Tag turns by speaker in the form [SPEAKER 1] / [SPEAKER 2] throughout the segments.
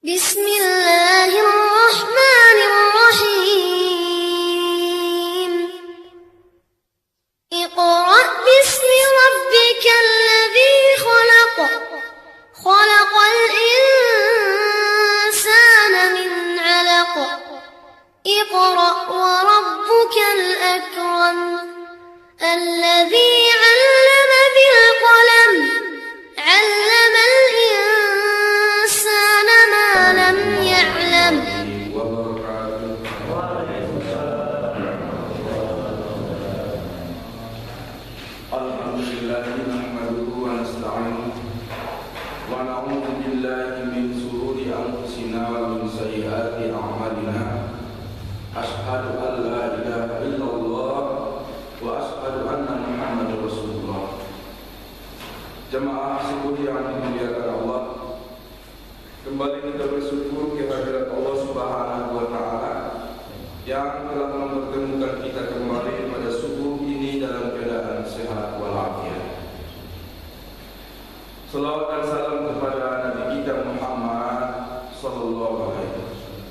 [SPEAKER 1] Bismillahirrahmanirrahim. Iqra' bismi rabbikal ladzi khalaq. Khalaqal insana min 'alaq. Iqra' wa rabbukal akram. Alladzi 'allama bil qalam. 'Allamal insana ma lam ya'lam.
[SPEAKER 2] Alhamdulillah nahmaduhu wa nasta'inuhu wa na'udzu billahi min shururi anfusina wa min sayyiati a'malina. Asyhadu an la ilaha illallah wa asyhadu anna Muhammadar Rasulullah. Jemaah subuh yang dimuliakan Allah, kembali kita bersyukur kehadirat Allah Subhanahu wa taala yang telah mempertemukan kita kembali pada subuh ini dalam keadaan sehat walafiat. Salawat dan salam kepada Nabi kita Muhammad sallallahu alaihi wasallam,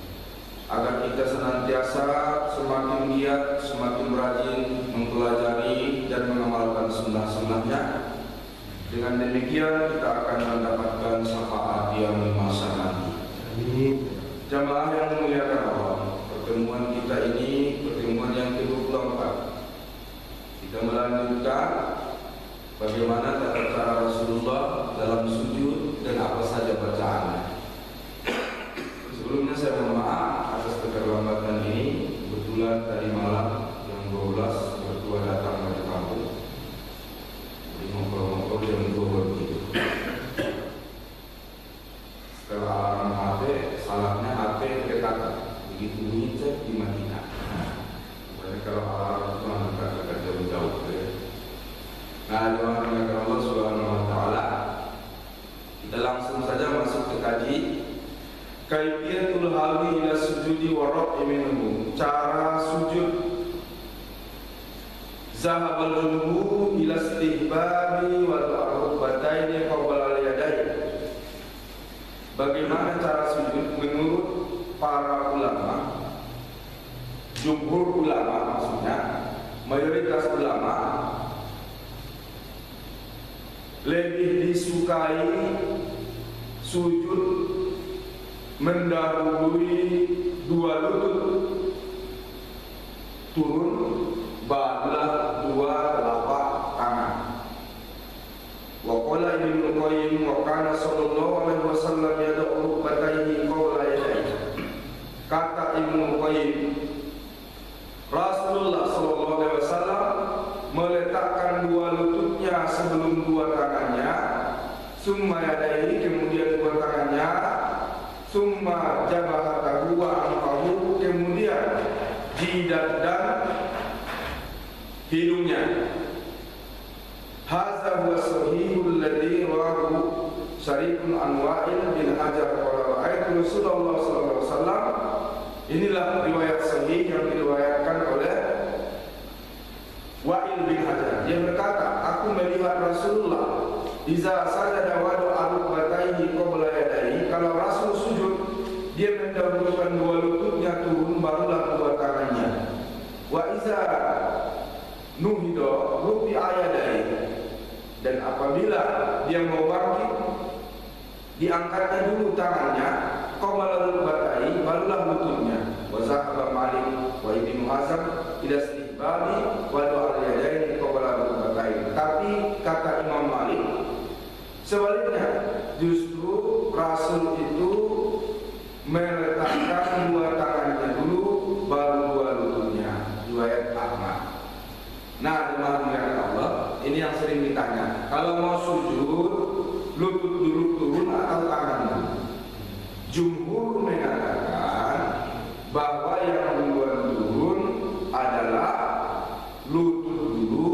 [SPEAKER 2] agar kita senantiasa semakin giat, semakin rajin mempelajari dan mengamalkan sunnah-sunnahnya. Dengan demikian kita akan mendapatkan syafaat yang masa nanti. Jamaah yang dimuliakan Allah, pertemuan kita ini pertemuan yang ke-24. Kita melanjutkan bagaimana tata cara Rasulullah dalam sujud dan apa saja bacaannya. Sebelumnya saya mohon maaf atas keterlambatan ini. Kebetulan tadi malam jam 12 berdua datang dari kampung. Ngobrol-ngobrol jam 2 begitu. Setelah alarm HP, salahnya HP terkekatan. Begitu bunyi cek dimatikan. Berarti kalau alarm itu agak jauh-jauh ya. Nah, dengan Allah Subhanahu wa taala, kita langsung saja masuk ke kaji kaifiyatul halwi ila sujudi wa raf'i minhu. Cara sujud. Zahabal jumhur ila istihbabi wal rukbataini qabla al-yadayn. Bagaimana cara sujud menurut para ulama? Jumhur ulama maksudnya, mayoritas ulama lebih disukai sujud mendahului dua lutut turun, barulah dua telapak tangan. Wa qala Ibnu Qayyim wa kana sallallahu alaihi wasallam yad'u rukbatayhi qawla yadayhi. Kata Ibnu Qayyim, Rasulullah sallallahu alaihi wasallam meletakkan dua lututnya sebelum dua tangannya, summa yadayhi, kemudian dua tangannya, summa jabhatahu wa anfahu, kemudian jidat dan hidungnya. Hadza huwa sahihul ladzi rawahu Syarifun Anwa'il bin Hajar qala ra'aitu Rasulullah sallallahu alaihi wasallam. Inilah riwayat sahih yang diriwayatkan oleh Wa'il bin Hajar. Dia berkata, aku melihat Rasulullah iza sajada wa da'a rukbatayhi qabla yadayhi. Kalau Rasul sujud, dia mendahulukan dua lututnya turun, barulah dua tangannya. Wa iza nuhido rufi ayadai, dan apabila dia mau bangkit, diangkatnya dulu tangannya, qabla rukbatai, barulah lututnya. Wa zahaba Malik wa Ibnu Hazm ila istihbabi wa du'a al-yadaini qabla rukbatai. Tapi kata Imam Malik sebaliknya, justru Rasul itu meletakkan dua tangannya dulu, baru dua lututnya. Riwayat Ahmad. Nah, dimaklumkan Allah, ini yang sering ditanya. Kalau mau sujud, lutut dulu turun atau tangan dulu? Jumhur mengatakan bahwa yang duluan turun adalah lutut dulu,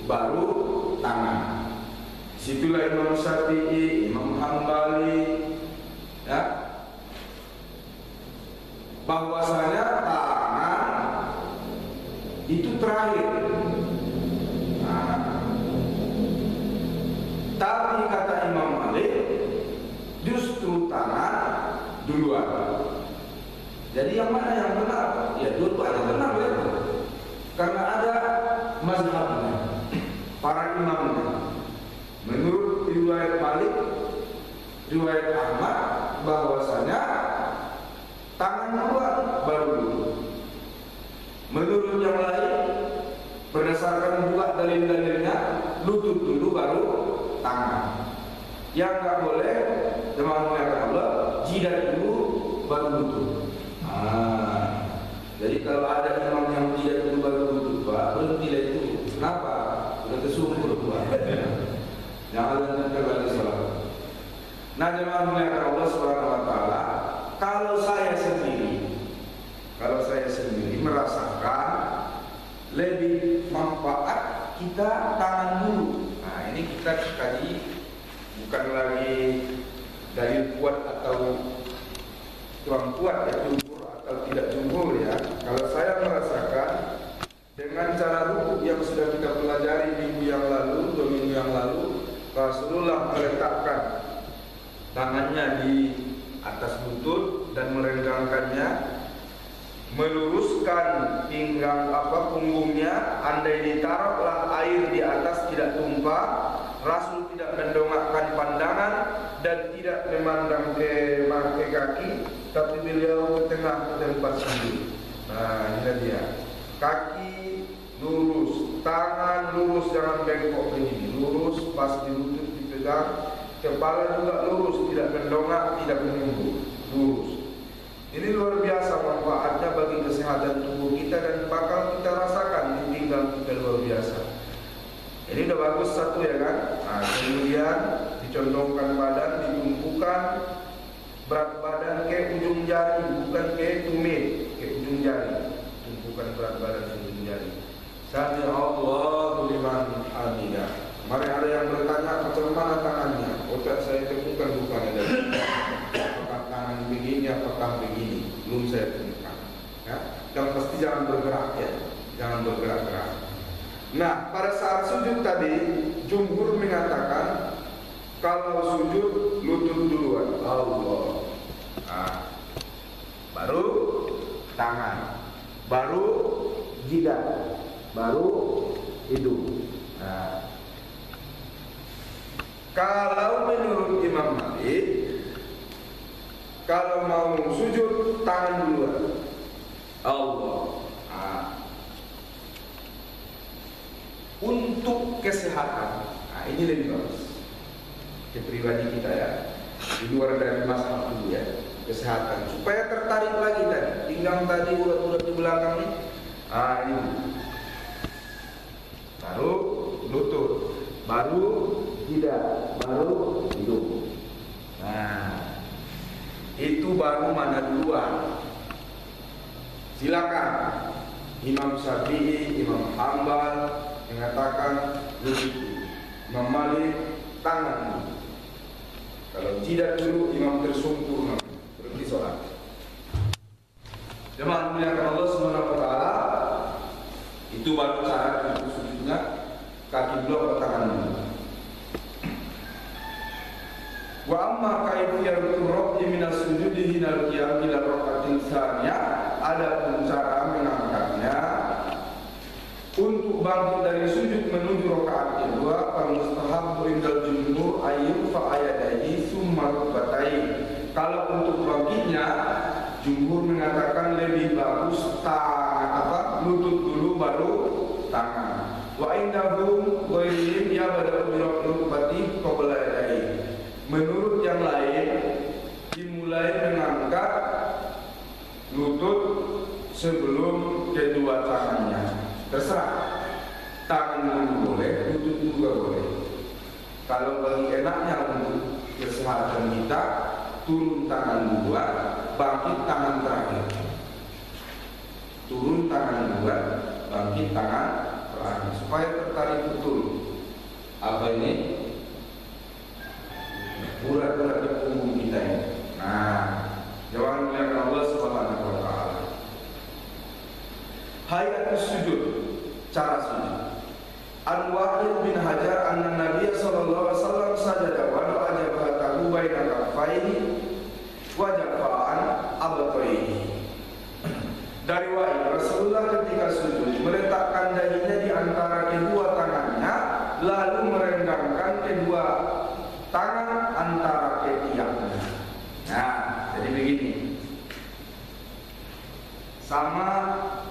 [SPEAKER 2] baru tangan. Situlah Imam Syafi'i, Imam Hambali, ya, bahwasanya tangan itu terakhir. Tapi kata Imam Malik, justru tangan duluan. Jadi yang mana yang benar? Ya dua-duanya benar ya. Karena ada mazhabnya, para imamnya. Menurut riwayat Malik, riwayat Ahmad, bahwasanya tangan duluan baru dulu. Menurut yang lain, berdasarkan juga dalil-dalilnya, lutut dulu baru tangan. Yang nggak boleh, jemaah muliakan Allah, jidat dulu baru lutut. Jadi kalau ada imam yang jidat dulu baru lutut, Pak, berhenti lah itu. Kenapa? Sudah tersungkur Pak. Jangan lagi salah. Nah, jemaah muliakan Allah Subhanahu wa taala, kalau saya sendiri merasakan lebih manfaat kita tangan dulu. Nah, ini kita tadi bukan lagi dalil kuat atau kurang kuat ya, jumhur atau tidak jumhur ya. Kalau saya merasakan dengan cara ruku yang sudah kita pelajari minggu yang lalu, 2 minggu yang lalu, Rasulullah meletakkan tangannya di atas lutut dan merenggangkannya, meluruskan pinggang punggungnya. Andai ditaruhlah air di atas tidak tumpah. Rasul tidak mendongakkan pandangan dan tidak memandang ke kaki, tapi beliau ke tengah tempat sujud. Nah, ini dia. Kaki lurus, tangan lurus, jangan bengkok begini. Lurus, pas di lutut dipegang. Kepala juga lurus, tidak mendongak, tidak menunduk, lurus. Ini luar biasa manfaatnya bagi kesehatan tubuh kita dan bakal kita rasakan di pinggang kita, luar biasa. Ini udah bagus satu ya kan. Nah, kemudian dicondongkan badan, ditumpukan berat badan ke ujung jari, bukan ke tumit, ke ujung jari. Tumpukan berat badan ke ujung jari. Sami Allahu liman hamidah. Mari ada yang bertanya macam mana tangannya? Otak saya temukan bukan ada. Apakah tangan begini, apakah begini? Belum saya temukan. Ya, yang pasti jangan bergerak ya, jangan bergerak-gerak. Nah, pada saat sujud tadi, jumhur mengatakan kalau sujud lutut duluan, Allah. Nah, baru tangan, baru jidat, baru hidung. Nah, kalau menurut Imam Malik, kalau mau sujud tangan duluan, Allah. Nah, untuk kesehatan, nah ini lebih bagus. Kepribadi kita ya, di luar dari masalah dulu ya, kesehatan. Supaya tertarik lagi tadi, pinggang tadi urat-urat di belakang ini. Ah ini, baru lutut, baru jidat, baru hidung. Nah, itu baru mana duluan? Silakan. Imam Syafi'i, Imam Hambal mengatakan lutut, Imam Malik tangan. Kalau jidat dulu, Imam tersungkur berhenti sholat. Jemaah muliakan Allah Subhanahu wa taala, itu baru cara untuk sujudnya, kaki dulu atau tangan dulu. Wa amma kaifiyatul raf'i minas sujudi hinal qiyam ila raka'atil tsaniyah, ada cara mengangkatnya untuk bangkit dari sujud menuju rakaat kedua. Al mustahab indal jumhur ayyun fa ayadaihi summa rukbatai. Kalau untuk bangkitnya, jumhur mengatakan lebih bagus lutut dulu baru tangan. Wa indahum ghairihim ya bada'u bi rukbati qabla yadaihi. Menurut yang lain, dimulai mengangkat lutut sebelum kedua tangannya. Terserah, tangan dulu boleh, lutut juga boleh. Kalau bagi enaknya untuk kesehatan kita, turun tangan duluan, bangkit tangan terakhir. Turun tangan duluan, bangkit tangan terakhir, supaya tertarik betul. Apa ini? Urat-urat di punggung kita ini. Nah, jangan melihat Allah Subhanahu wa taala. Hayatus sujud, cara sujud. Al-Wahid bin Hajar anna Nabiy sallallahu alaihi wasallam sajada wa da'a jabhatahu baina kaffaihi wa jafa'an abtaihi. Dari wahid, Rasulullah ketika sujud meletakkan dahinya di antara kedua tangannya, lalu merenggangkan kedua tangan antara ketiaknya. Nah, jadi begini. Sama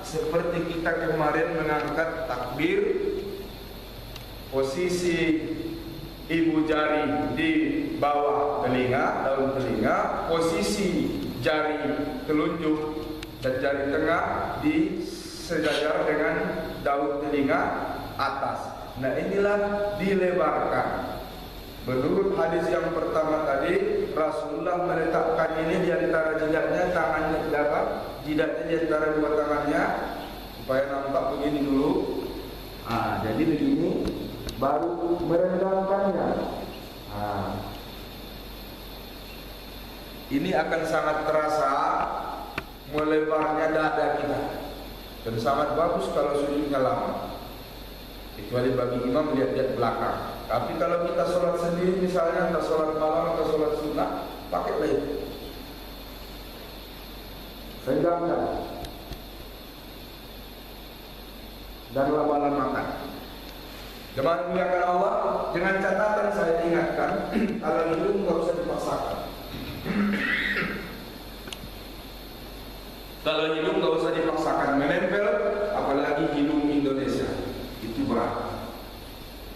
[SPEAKER 2] seperti kita kemarin mengangkat takbir, posisi ibu jari di bawah telinga, daun telinga, posisi jari telunjuk dan jari tengah sejajar dengan daun telinga atas. Nah, inilah dilebarkan. Menurut hadis yang pertama tadi, Rasulullah meletakkan ini di antara jidatnya, tangannya dapat, jidatnya di antara dua tangannya, supaya nampak begini dulu. Nah, jadi begini, baru merenggangkannya. Nah, ini akan sangat terasa melebarnya dada kita, dan sangat bagus kalau sujudnya lama, kecuali bagi imam lihat-lihat belakang. Tapi kalau kita sholat sendiri misalnya, entah sholat malam atau sholat sunnah, pakailah itu, renggangkan dan lama-lamakan. Jemaah dimuliakan Allah, dengan catatan saya ingatkan, kalau hidung nggak usah dipaksakan. Kalau hidung nggak usah dipaksakan menempel, apalagi hidung Indonesia itu berat.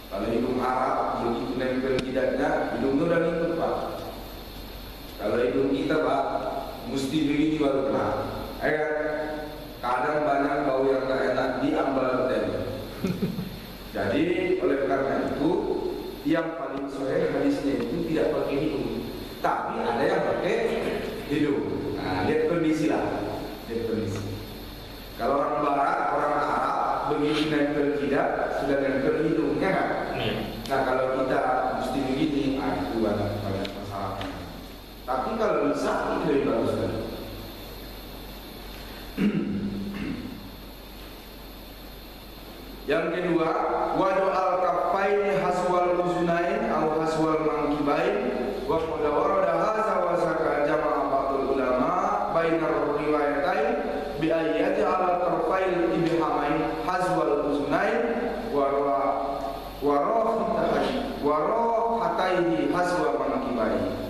[SPEAKER 2] Kalau hidung Arab begitu nempel jidatnya, hidungnya udah ngikut Pak. Kalau hidung kita Pak, mesti begini baru berat. Kadang banyak bau yang nggak enak diambal tembel. Jadi oleh karena itu, yang paling sahih hadisnya itu tidak pakai hidung, tapi ada yang pakai hidung. Nah, lihat kondisi lah. Kalau orang Barat, orang Arab begitu nempel jidat sudah nempel hidungnya kan? Nah, kalau kita mesti begini, itu banyak masalahnya. Tapi kalau bisa itu lebih bagus lagi. Yang kedua, wadu al-kaffaini haswal uzunain atau haswal mankibain, wa qad warada hadza wa zaka jama'a ba'dul ulama bainar riwayatain bi ayati ala tarfail ibhamain haswal uzunain wa rohataihi haswal mankibain.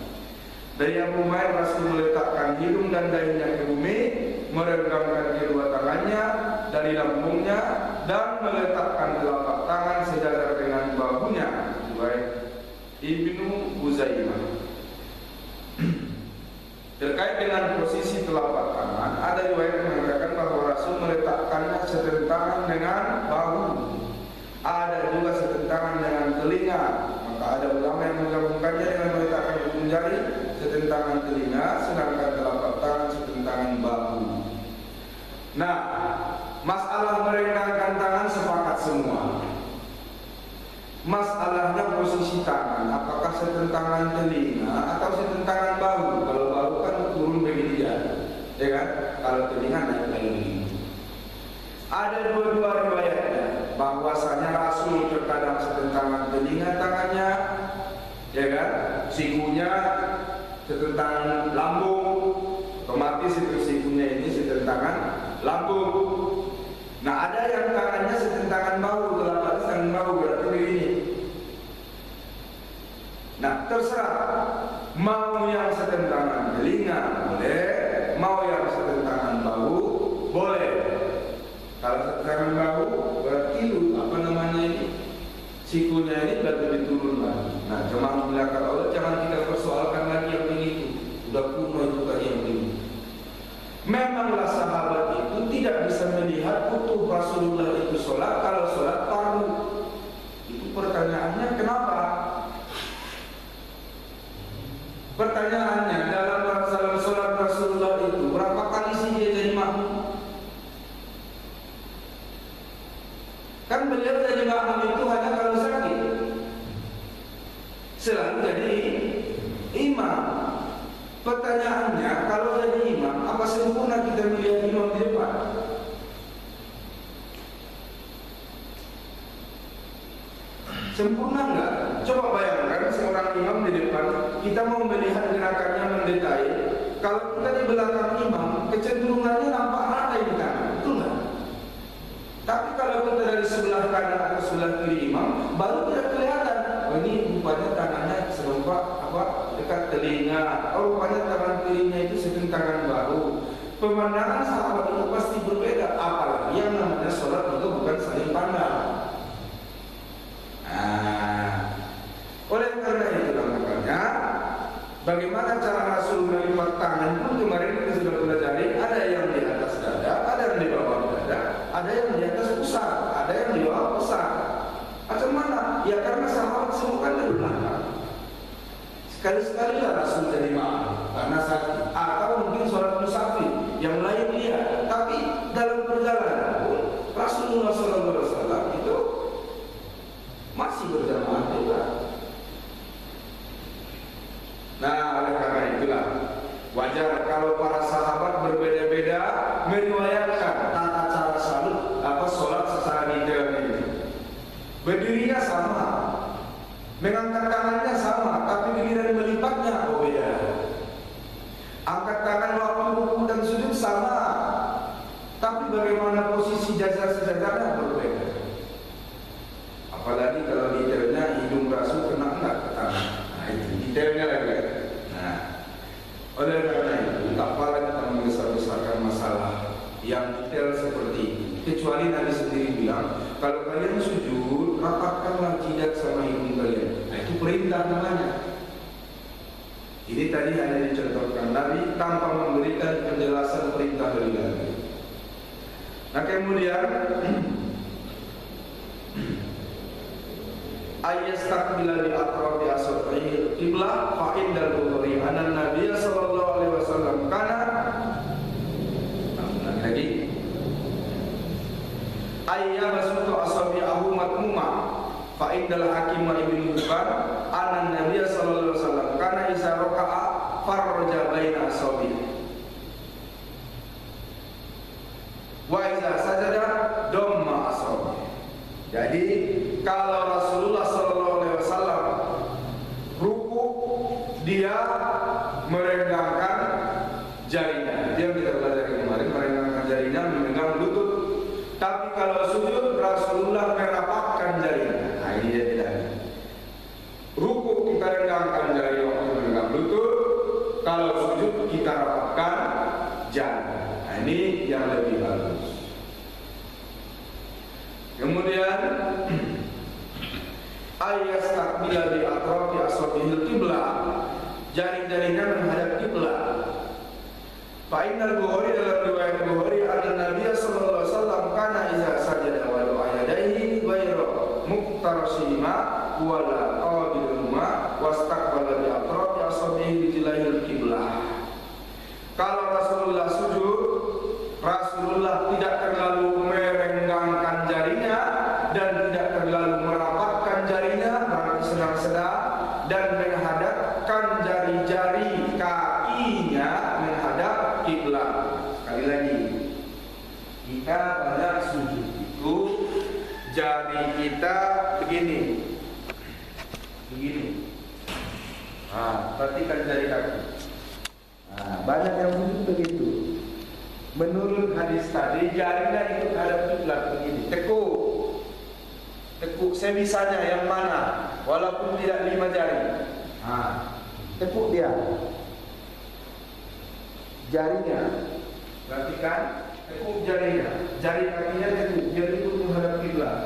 [SPEAKER 2] Dari Abu Hurairah, Rasul meletakkan hidung dan dahinya ke bumi, meregangkan kedua tangannya dari lambungnya, dan meletakkan telapak tangan sejajar dengan bahunya. Riwayat Ibnu Huzaimah. Terkait dengan posisi telapak tangan, ada riwayat mengatakan bahwa Rasul meletakkannya setentangan dengan bahu, ada juga setentangan dengan telinga. Maka ada ulama yang menggabungkannya dengan meletakkan ujung jari setentangan telinga, sedangkan telapak tangan setentangan bahu. Nah, masalah merenggangkan tangan sepakat semua. Masalahnya posisi tangan, apakah setentangan telinga atau setentangan bahu? Kalau bahu kan turun begini ya kan? Kalau telinga naik lagi begini. Ada dua-dua riwayatnya, bahwasanya Rasul terkadang setentangan telinga tangannya, ya kan? Sikunya setentangan lambung, otomatis itu sikunya ini setentangan lambung. Nah, ada yang tangannya setentangan bahu, telapak tangan bahu, berarti begini. Nah, terserah, mau yang setentangan telinga boleh, mau yang setentangan bahu boleh. Kalau setentangan bahu berarti sikunya ini berarti diturun lagi. Nah, jemaah belakang Allah, jangan kita persoalkan lagi yang begitu. Sudah kuno itu kan yang begitu. Memanglah sahabat itu tidak bisa melihat utuh Rasulullah itu sholat kalau sholat fardu. Itu pertanyaannya kenapa? Pertanyaannya, dalam sholat Rasulullah itu berapa kali sih dia jadi makmum? Kan beliau jadi makmum itu hanya kalau sakit. Selalu jadi imam. Pertanyaannya, kalau jadi imam, apa sempurna kita melihat imam di depan? Sempurna enggak? Coba bayangkan seorang imam di depan, kita mau melihat gerakannya mendetail, kalau kita di belakang imam, kecenderungannya nampak rata di kanan, betul nggak? Tapi kalau kita dari sebelah kanan atau sebelah kiri imam, baru tidak kelihatan. Oh, ini rupanya tangannya serempak dekat telinga. Oh, rupanya tangan kirinya itu sedang tangan baru. Pemandangan sahabat itu pasti berbeda. Apalagi yang namanya sholat itu bukan saling pandang. Oleh karena itu makanya bagaimana cara Rasul melipat tangan pun kemarin kita sudah pelajari. Ada yang di atas dada, ada yang di bawah dada, ada yang di atas pusat, ada yang di bawah pusat. Macam mana? Ya karena sahabat semua kan dari belakang. Sekali-sekali lah Rasul jadi maaf karena sakit, atau mungkin sholat musafir yang lain lihat. Tapi dalam perjalanan pun Rasulullah SAW itu masih berjamaah juga. Nah, oleh karena itulah wajar kalau para sahabat berbeda-beda meriwayatkan tata cara sholat secara detail ini. Berdirinya sama, mengangkat tangannya sama, tapi giliran melipatnya beda. Angkat tangan waktu rukuk dan sujud sama, tapi bagaimana posisi sejajarnya berbeda. Apalagi kalau detailnya hidung Rasul kena enggak ke tangan. Nah, itu detailnya lagi. Nah, oleh karena itu tak payah kita membesar-besarkan masalah yang detail seperti ini. Kecuali Nabi sendiri bilang, kalau kalian sujud, rapatkanlah jidat sama hidung kalian. Nah, itu perintah namanya. Ini tadi hanya dicontohkan Nabi tanpa memberikan penjelasan perintah dari Nabi. Nah, kemudian ayastaqbila bi atrafi asabihi qiblah fa indal Bukhari anna Nabiy sallallahu alaihi wasallam kana lagi ayyabasutu asabi'ahu matmuma fa indal Hakim Ibnu Hibban anna Nabiy sallallahu alaihi wasallam kana idza raka'a farraja baina asabihi wa idza sajada damma asabihi. Jadi kalau Rasulullah SAW ruku, dia merenggangkan jarinya. Dia kita pelajari kemarin, merenggangkan jarinya, memegang lutut. Tapi kalau sujud, Rasulullah merapatkan jarinya. Nah, ini dia tidak. Ruku kita renggangkan jari waktu memegang lutut. Kalau sujud kita rapatkan jari. Nah, ini yang lebih bagus. Kemudian ayastaqbila bi atrafi asabihi qiblah, jari-jarinya menghadap kiblat. Fa innal Bukhari dalam riwayat Bukhari anna Nabiy sallallahu alaihi wasallam kana idza sajada wa do'a yadayhi ghairu muqtarashima wala qabiluma wastaqbala bi atrafi asabihi rijlaihi qiblah. Kalau Rasulullah sujud, Rasulullah tidak terlalu merenggangkan jarinya dan tidak terlalu merapatkan jarinya, berarti sedang-sedang, dan menghadapkan jari-jari kakinya menghadap kiblat. Sekali lagi, kita banyak sujud itu jari kita begini. Perhatikan jari kaki. Banyak yang sujud begitu. Menurut hadis tadi, jarinya itu hadap kiblat begini. Tekuk sebisanya yang mana, walaupun tidak 5 jari. Tekuk dia. Jarinya, perhatikan, tekuk jarinya. Jari kakinya tekuk, biar itu menghadap kiblat.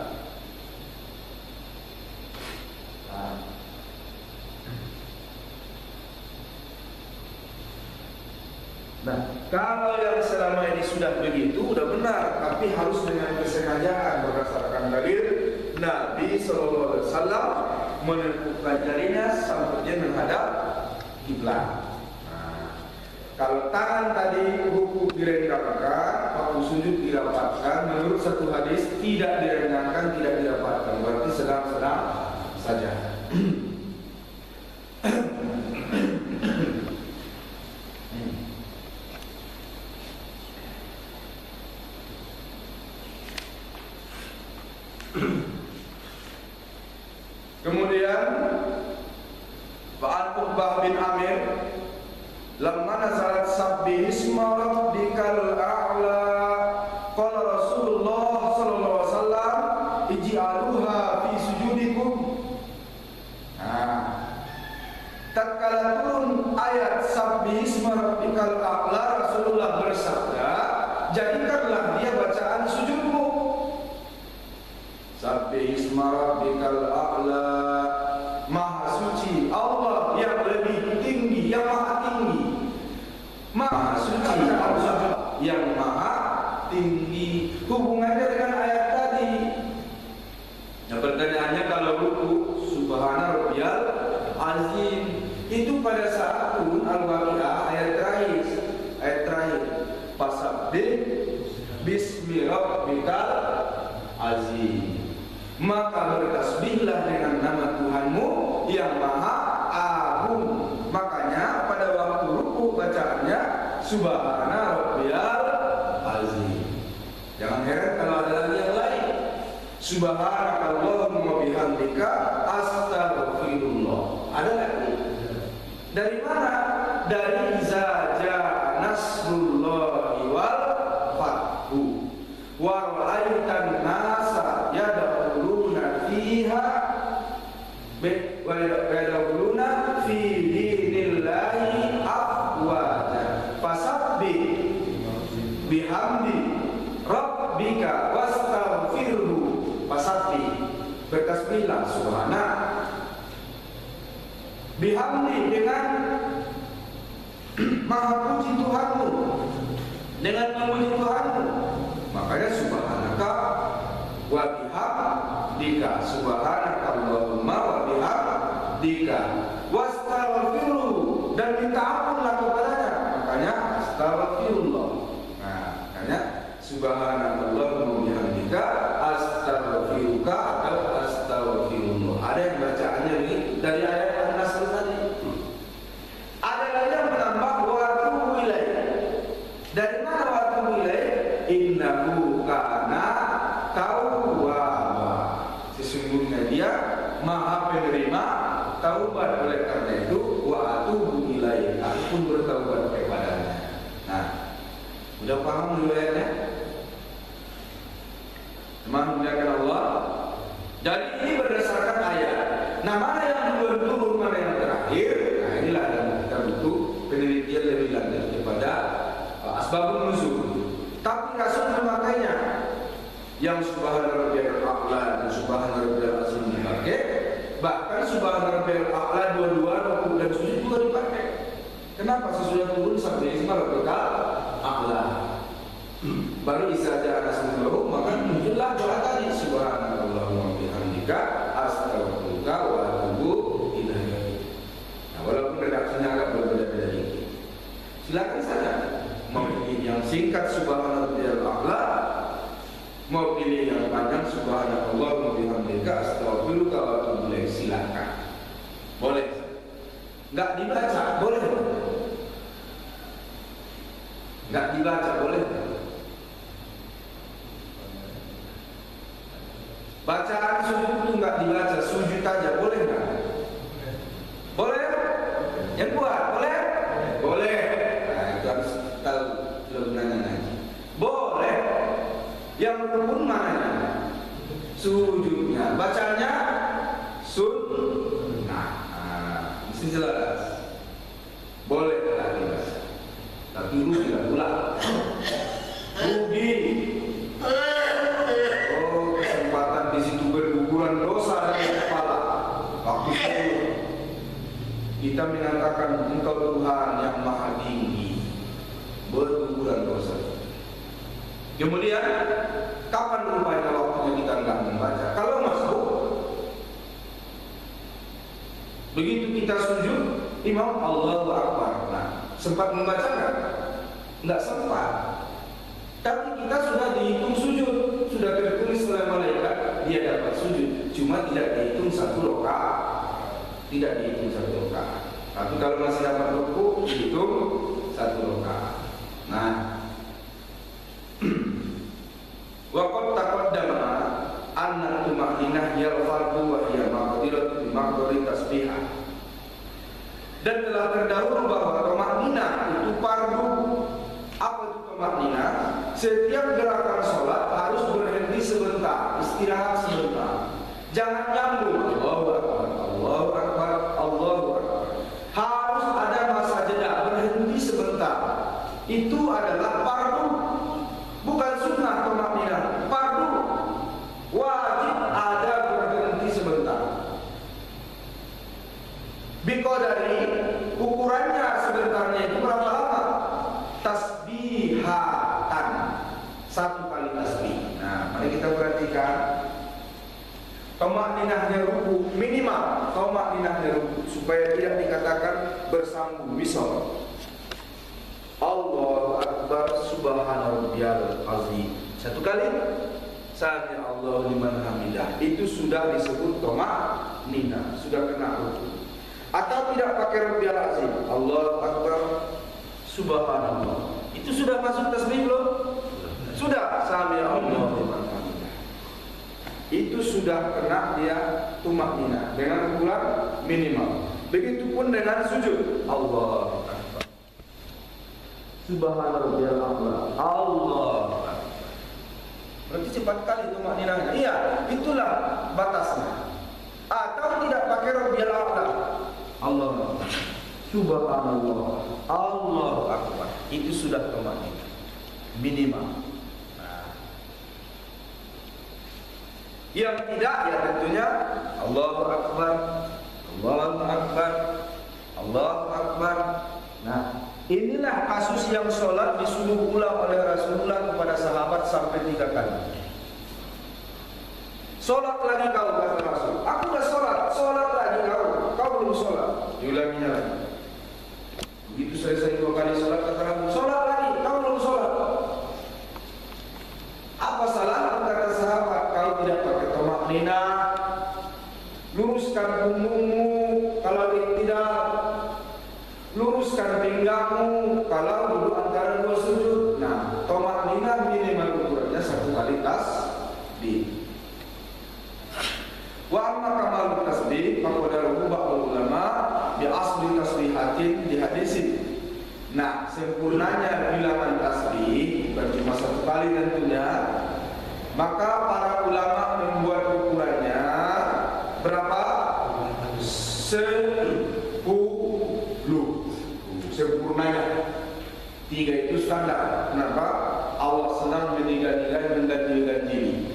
[SPEAKER 2] Nah, kalau yang selama ini sudah begitu, sudah benar, tapi harus dengan kesengajaan berdasarkan dalil Nabi SAW menekukkan jarinya sampai dia menghadap kiblat. Kalau tangan tadi ruku direnggangkan, waktu sujud dirapatkan, menurut satu hadis tidak direnggangkan, tidak dirapatkan, berarti sedang-sedang saja. Kemudian Ba'an Uqbah bin Amir lamma nazalat Sabbihisma rabbikal a'la. Qala Rasulullah sallallahu alaihi wasallam, ij'aluha fi sujudikum. Tatkala turun ayat Sabbihisma rabbikal a'la, Rasulullah bersabda, jadikanlah dia bacaan sujudmu. Sabbihisma rabbikal a'la, Maha suci Allah yang lebih tinggi, yang maha tinggi. Maha suci Allah yang maha tinggi. Hubungannya dengan ayat tadi. Nah, pertanyaannya, kalau ruku subhana rabbiyal azim, itu pada saat turun Al-Waqiah ayat terakhir fasabbih bismi rabbikal azim, maka bertasbihlah dengan nama Tuhanmu yang maha agung. Makanya pada waktu ruku bacaannya subhana rabbiyal azim. Jangan heran kalau ada lagi yang lain, subhanakallahumma bihamdika astaghfirullah. Ada lagi. Dari mana? Dari iza jaa nasrullahi wal fathu wa ra'aitan nasa yadkhuluna fiha wa yadkhuluna fi dinillahi afwaja fasabbih bihamdi rabbika wastaghfirhu. Fasabbih, bertasbihlah subhana, bihamdi, dengan maha puji Tuhanmu, dengan memuji Tuhanmu. Makanya subhanaka wa bihamdika, subhanaka Allahumma wa bihamdika wastaghfirhu, dan minta ampunlah kepadanya. Makanya astaghfirullah. Nah, makanya subhanaka Allahumma wa bihamdika astaghfiruka atau astaghfirullah. Ada yang bacaannya ini dari ayat An-Nasr tadi. Ada lagi yang menambah wa atubu ilaih. Dari mana wa atubu ilaih? Innahu kana tawwaba. Sesungguhnya dia maha penerima taubat. Oleh karena itu wa atubu ilaih, aku pun bertaubat kepadanya. Nah, udah paham riwayatnya? Memuliakan Allah. Jadi ini berdasarkan ayat. Nah, mana yang duluan turun, mana yang terakhir? Nah, inilah yang kita butuh penelitian lebih lanjut kepada asbabun nuzul. Tapi Rasul memakainya yang subhana rabbiyal a'la dan subhana rabbiyal azim dipakai. Bahkan subhana rabbiyal a'la dua-dua ruku dan sujud juga dipakai. Kenapa? Sesudah turun Sabbihisma rabbikal a'la. Baru isaja nasruhu, maka muncullah doa tadi subhanallahumma bihamdika astaghfiruka wa atubu ilaik. Nah, walaupun redaksinya agak berbeda-beda dikit, silakan saja mau pilih yang singkat subhanallahil a'la, mau pilih yang panjang subhanallahumma bihamdika astaghfiruka wa atubu ilaik, silakan. Boleh. Enggak dibaca, boleh. Enggak dibaca, boleh. Bacaan sujud itu enggak dibaca, sujud aja, boleh enggak? Boleh? Yang buat, boleh? Boleh. Nah, itu harus tahu, belum nanya-nanya. Boleh. Yang rukun mana? Sujudnya. Bacanya sunnah. Nah, mesti jelas. Boleh lah dibaca. Tapi rugi lah pula. Rugi. Kesempatan di situ berguguran dosa dari kepala. Waktu itu kita mengatakan Engkau Tuhan yang maha tinggi, berguguran dosa. Kemudian kapan rupanya waktunya kita enggak membaca? Kalau masuk, begitu kita sujud, Imam Allahu Akbar. Nah, sempat membaca enggak? Enggak sempat. Tapi kita sudah dihitung sujud, sudah tertulis oleh malaikat dia dapat sujud. Cuma tidak dihitung satu rakaat, tidak dihitung satu rakaat. Tapi kalau masih dapat ruku, dihitung satu rakaat. Nah, waqad taqaddama anna tumaninah yal fardu wa hiya maqdiratu bi maqdari tasbihah. Dan telah terdahulu bahwa tumaninah itu fardu setiap gerakan sholat harus berhenti sebentar, istirahat sebentar. Jangan nyambung Allahu Akbar, Allahu Akbar, Allahu Akbar. Harus ada masa jeda, berhenti sebentar. Itu adalah fardu, bukan sunnah tumakninah, fardu. Wajib ada berhenti sebentar. Biqadari, ukurannya sebentarnya itu berapa lama? Tasbihatan, 1 kali tasbih. Nah, mari kita perhatikan. Tumakninahnya ruku minimal, tumakninahnya ruku supaya tidak dikatakan bersambung misal. Allahu Akbar subhanarabbiyal azim. 1 kali. Sami Allahu liman hamidah. Itu sudah disebut tumakninah, sudah kena ruku. Atau tidak pakai rabbiyal azim. Allahu Akbar subhanallah. Itu sudah masuk tasbih belum? Sudah. Sami Allahu liman hamidah. Itu sudah kena dia tumakninah dengan ukuran minimal. Begitupun dengan sujud. Allahu Akbar. Subhanarabbiyal a'la. Allahu Akbar. Berarti cepat kali tumakninahnya. Iya, itulah batasnya. Atau tidak pakai rabbiyal a'la. Allah. Subhanallah. Allahu Akbar. Itu sudah tumakninah minimal. Yang tidak, ya tentunya Allahu Akbar, Allahu Akbar, Allahu Akbar. Nah, inilah kasus yang sholat disuruh ulang oleh Rasulullah kepada sahabat sampai 3 kali. Sholat lagi kau, kata Rasul. Aku udah sholat lagi kau belum sholat. Diulanginya lagi. Begitu selesai 2 kali sholat, kata Rasul, sholat lagi, kau belum sholat. Apa salah? Kata sahabat, kau tidak pakai tumakninah. Luruskan punggungmu kalau tidak, luruskan pinggangmu kalau duduk antara 2 sujud. Nah, tumakninah minimal ukurannya 1 kali tasbih. Wa amma kamal tasbih faqadaru ba'd ulama bi asli tasbihatin di hadisin. Nah, sempurnanya bilangan tasbih bukan cuma 1 kali tentunya. Maka para ulama membuat ukurannya berapa? 10. Sempurnanya 3 itu standar. Kenapa? Allah senang menilai-nilai, mengganjil-ganjili.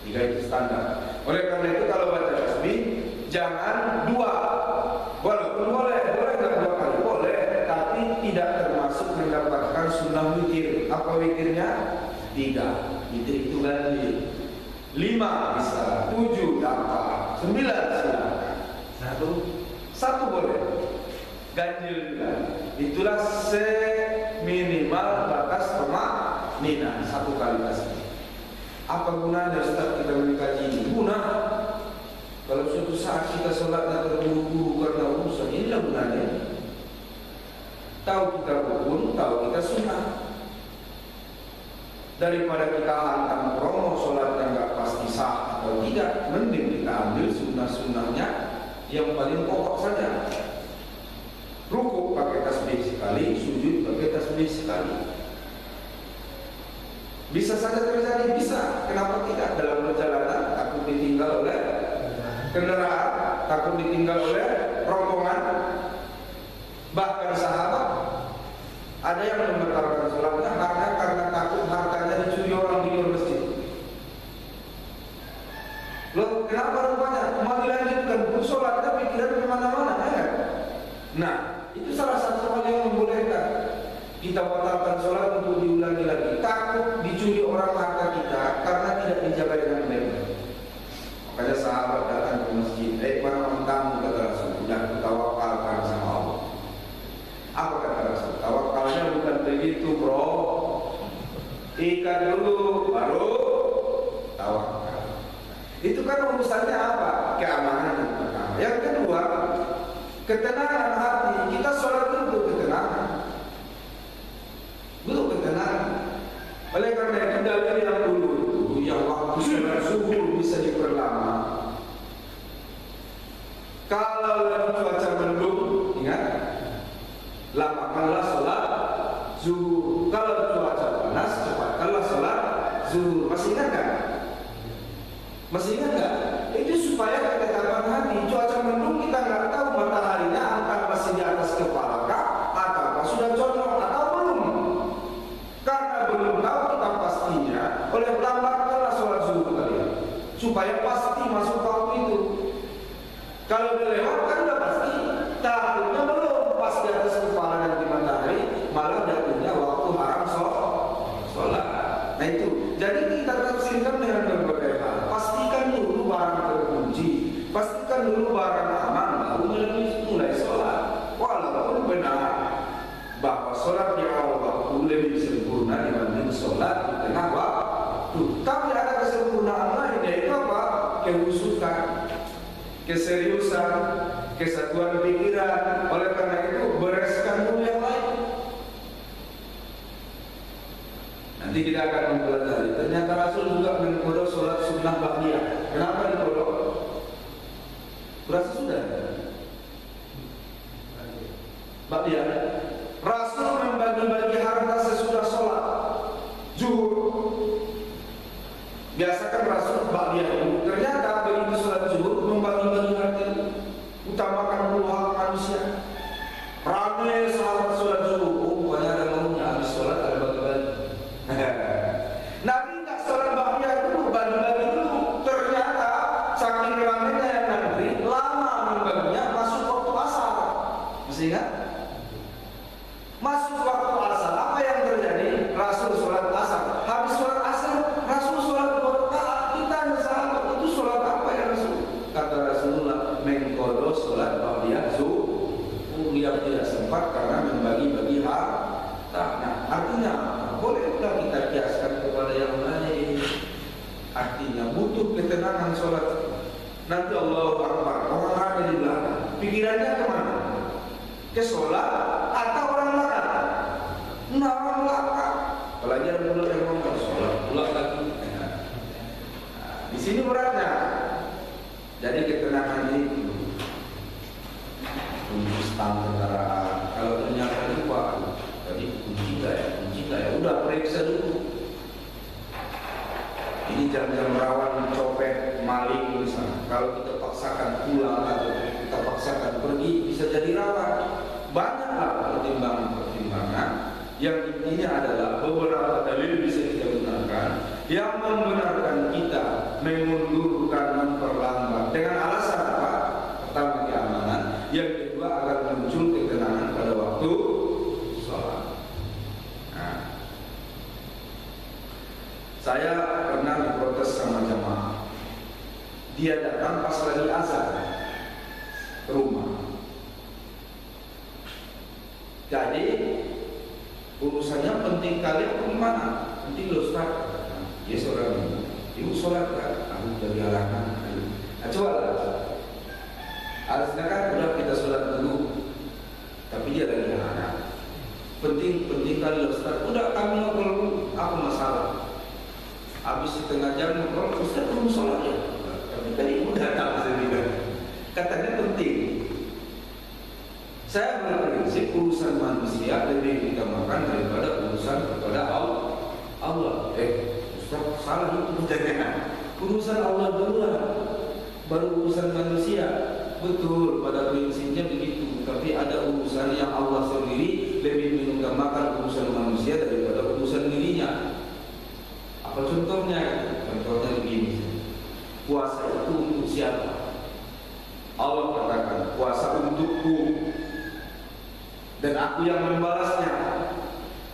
[SPEAKER 2] 3 itu standar. Oleh karena itu kalau baca tasbih jangan 2. Walaupun boleh nggak 2 kali boleh, tapi tidak termasuk mendapatkan sunnah witir. Apa witirnya? 3. Witir itu ganjil. 5 bisa, 7 dapat, 9 silakan. 1 boleh. Ganjil juga. Itulah seminimal batas tumakninah 1 kali tasbih. Apa gunanya Ustaz kita mengkaji ini? Guna. Kalau suatu saat kita sholatnya terburu-buru karena urusan, inilah gunanya. Tahu kita rukun, tahu kita sunnah. Daripada kita hantam promo sholatnya nggak pasti sah atau tidak, mending kita ambil sunnah-sunnahnya yang paling pokok saja. Rukuk pakai tasbih sekali, sujud pakai tasbih sekali. Bisa saja terjadi, bisa. Kenapa tidak? Dalam perjalanan takut ditinggal oleh kendaraan, takut ditinggal oleh rombongan. Bahkan sahabat ada yang membatalkan sholatnya karena takut hartanya dicuri orang di luar masjid. Loh, kenapa rupanya? Mau dilanjutkan pun sholatnya pikiran kemana-mana, ya? Nah, itu salah satu hal yang membolehkan kita batalkan sholat untuk diulangi lagi. Takut dicuri orang harta kita karena tidak dijaga dengan baik. Makanya sahabat datang ke masjid, para tamu, kata Rasul, sudah tawakalkan sama Allah. Apa kata Rasul? Tawakalnya bukan begitu, bro. Ikat dulu, baru tawakal. Itu kan urusannya apa? Keamanan yang pertama. Yang kedua, ketenangan hati. Kita sholat untuk ketenangan. Butuh ketenangan. Oleh karena itu dalil yang dulu itu, yang waktu sholat zuhur bisa diperlama. Kalau lagi cuaca mendung, ingat, lamakanlah sholat zuhur. Kalau cuaca panas, cepat zuhur. Masih ingat nggak? Masih ingat nggak? Itu supaya ketetapan hati. Cuaca mendung kita nggak tahu mataharinya antara masih di atas kepala kah, atau sudah condong atau belum. Karena belum tahu kita pastinya, oleh lambatkanlah sholat zuhur kalian, supaya pasti masuk waktu itu. Kalau dilewatkan udah pasti, takutnya belum pas di atas kepala dan di matahari, malah jatuhnya waktu haram sholat. Nah itu, jadi kita tafsirkan dengan berbagai hal. Pastikan dulu barang terkunci, pastikan dulu barang aman, baru mulai sholat. Walaupun benar bahwa sholat di awal waktu lebih sempurna dibanding sholat di tengah waktu, tapi ada kesempurnaan lain, yaitu apa? Kehusukan, keseriusan, kesatuan pikiran. Oleh karena itu bereskan dulu yang lain. Nanti kita akan mempelajari. Ternyata Rasul juga mengkodok sholat sunnah ba'diyah. Kenapa dikodok? Berasa sudah? Ba'diyah. Rasul membagi-bagi harta sesudah sholat zuhur. Biasakan Rasul ba'diyah itu. Ternyata begitu sholat zuhur membagi-bagi harta, utamakan dulu hak manusia. Ramai sahabat sholat zuhur, pokoknya ada maunya habis sholat ada bagi-bagi. Nabi tak sholat ba'diyah dulu, bagi-bagi dulu. Ternyata saking ramainya yang Nabi lama membaginya, masuk waktu asar. Masih ingat? Masuk waktu asar, apa yang terjadi? Rasul sholat asar. Habis sholat asar, Rasul sholat berkah. Kita sahabat itu sholat apa ya Rasul? Kata Rasulullah, mengkodok sholat ba'diyah zuhur. Dia tidak sempat karena membagi-bagi harta. Nah, artinya bolehlah kita kiaskan kepada yang lain. Artinya butuh ketenangan sholat. Nanti Allahu Akbar, orang ada di belakang, pikirannya kemana? Ke sholat atau orang belakang? Nah, orang belakang. Apalagi ada mulut yang ngomong sholat pula lagi. Nah, di sini beratnya. Jadi ketenangan ini untuk stang kendaraan. Kalau ternyata lupa, jadi kunci ya, udah periksa dulu. Ini jam-jam rawan copet, maling misalnya. Kalau kita paksakan pulang atau kita paksakan pergi, bisa jadi rawan. Banyaklah pertimbangan-pertimbangan. Yang intinya adalah beberapa dalil bisa kita gunakan yang membenarkan kita memundurkan, memperlambat dengan alasan apa? Pertama, keamanan. Yang kedua, agar muncul ketenangan pada waktu sholat. Nah, saya pernah diprotes sama jamaah. Dia datang pas lagi azan ke rumah. Jadi urusannya penting kali apa gimana? Penting loh Ustaz. Dia seorang ibu sholat kan? Aku dari halangan. Nah, coba lah. Harusnya kan udah kita sholat dulu, tapi dia lagi halangan. Penting kali loh Ustaz. Udah kami ngobrol dulu, apa masalah? Habis setengah jam ngobrol, Ustaz belum sholat ya? Tapi tadi udah tak sendiri. Katanya penting. Saya berprinsip urusan manusia lebih diutamakan daripada urusan kepada Allah. Ustaz salah itu jangan. Urusan Allah dulu lah, baru urusan manusia. Betul, pada prinsipnya begitu. Tapi ada urusan yang Allah sendiri lebih mengutamakan urusan manusia daripada urusan dirinya. Apa contohnya? Contohnya begini. Puasa itu untuk siapa? Allah katakan puasa untukku dan aku yang membalasnya.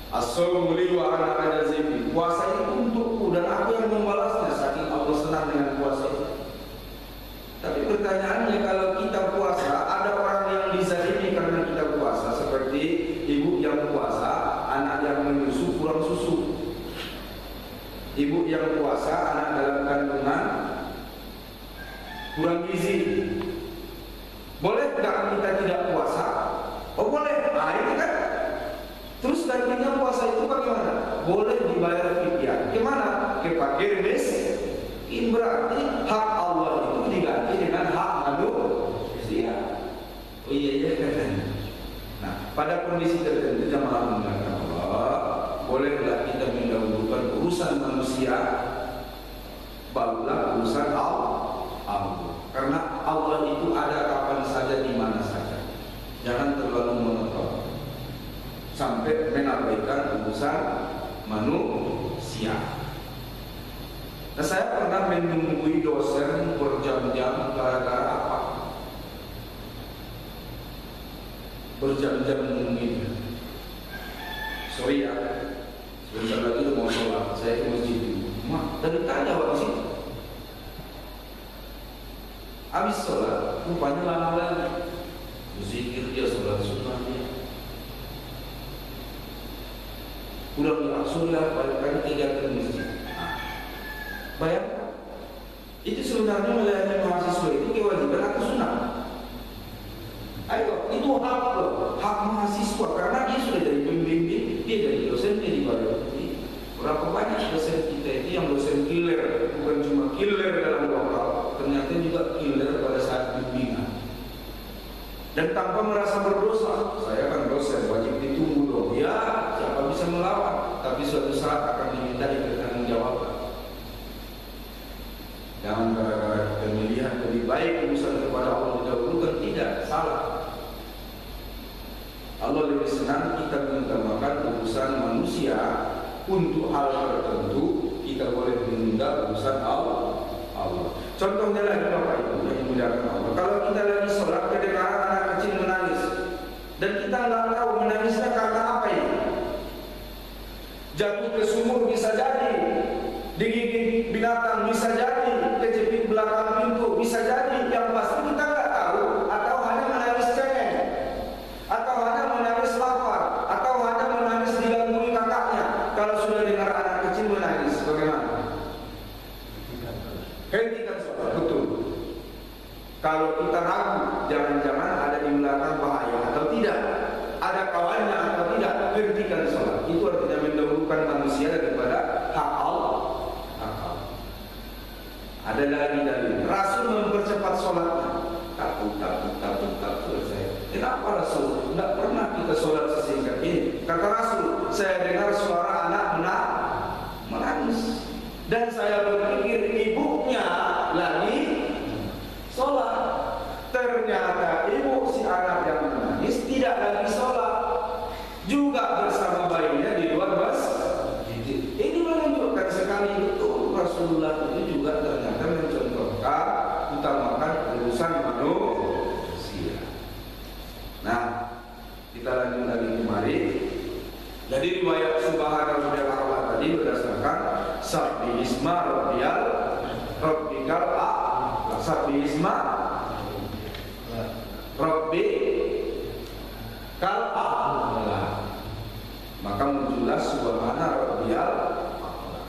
[SPEAKER 2] As-sawmu li wa ana ajzihi. Puasa itu untukku dan aku yang membalasnya. Saking Allah senang dengan puasa itu. Tapi pertanyaannya, kalau kita puasa, ada orang yang dizalimi karena kita puasa, seperti ibu yang puasa, anak yang menyusu kurang susu. Ibu yang puasa, anak dalam kandungan kurang gizi. Boleh nggak kita tidak puasa? Oh boleh. Nah ini kan. Terus gantinya puasa itu bagaimana? Boleh dibayar fidyah. Gimana? Ke fakir miskin. Berarti hak Allah itu diganti dengan hak manusia. Oh iya. Nah, pada kondisi tertentu jamaah mengatakan Allah, bolehlah kita mendahulukan urusan manusia barulah urusan Allah. Karena Allah itu ada kapan saja, di mana saja. Jangan terlalu monoton sampai mengabaikan urusan manusia. Nah, saya pernah menunggui dosen berjam-jam gara-gara apa? Berjam-jam menungguin. Sorry ya, sebentar lagi udah mau sholat, saya ke masjid dulu. Mak, dari tadi awak di situ. Habis sholat, rupanya lama lagi. Berzikir dia, sholat sunnah dia. Udah bilang sunnah, balik lagi kegiatan masjid. Bayangkan, itu sebenarnya melayani mahasiswa itu kewajiban atau sunnah? Ayo, itu hak loh, hak mahasiswa, karena dia sudah jadi pembimbing, dia jadi dosen, dia dibayar. Berapa banyak dosen kita itu yang dosen killer, bukan cuma killer dalam lokal, ternyata juga killer pada saat bimbingan. Dan tanpa merasa berdosa, saya kan dosen, wajib ditunggu dong. Ya, siapa bisa melawan, tapi suatu saat akan diminta bertanggungjawab. Jangan gara-gara kita melihat lebih baik urusan kepada Allah didahulukan, tidak, salah. Allah lebih senang kita mengutamakan urusan manusia. Untuk hal tertentu kita boleh menunda urusan Allah. Contohnya lagi Bapak Ibu yang dimuliakan Allah, kalau kita lagi sholat kedengaran anak kecil menangis dan kita nggak tahu menangisnya karena apa ini, jatuh ke sumur bisa jadi, digigit binatang bisa jadi, kejepit belakang pintu bisa jadi, yang pasti kita nggak tahu, atau hanya menangis cengeng, atau hanya menangis lapar, atau hanya menangis digangguin kakaknya. Kalau sudah dengar anak kecil menangis, bagaimana? Hentikan sholat, betul. Kalau kita ragu, jangan-jangan ada di belakang bahaya atau tidak, ada kawannya atau tidak, hentikan sholat. Itu artinya mendahulukan manusia daripada hak Allah. Ada lagi dalil, Rasul mempercepat sholatnya. Takut selesai. Kenapa Rasul? Tidak pernah kita sholat sesingkat ini. Kata Rasul, saya dengar suara anak menangis dan saya berpikir ibunya lagi sholat. Ternyata ibu si anak yang menangis tidak lagi sholat, juga bersama bayinya di luar masjid. Ini menunjukkan sekali itu Rasulullah itu juga ternyata mencontohkan utamakan urusan manusia. Nah, kita lanjut lagi kemari. Jadi riwayat Subhana Rabbiyal A'la tadi berdasarkan Sabbi isma rabbikal a'la. Sabbi isma rabbikal a'la. Maka muncullah Subhana Rabbiyal A'la.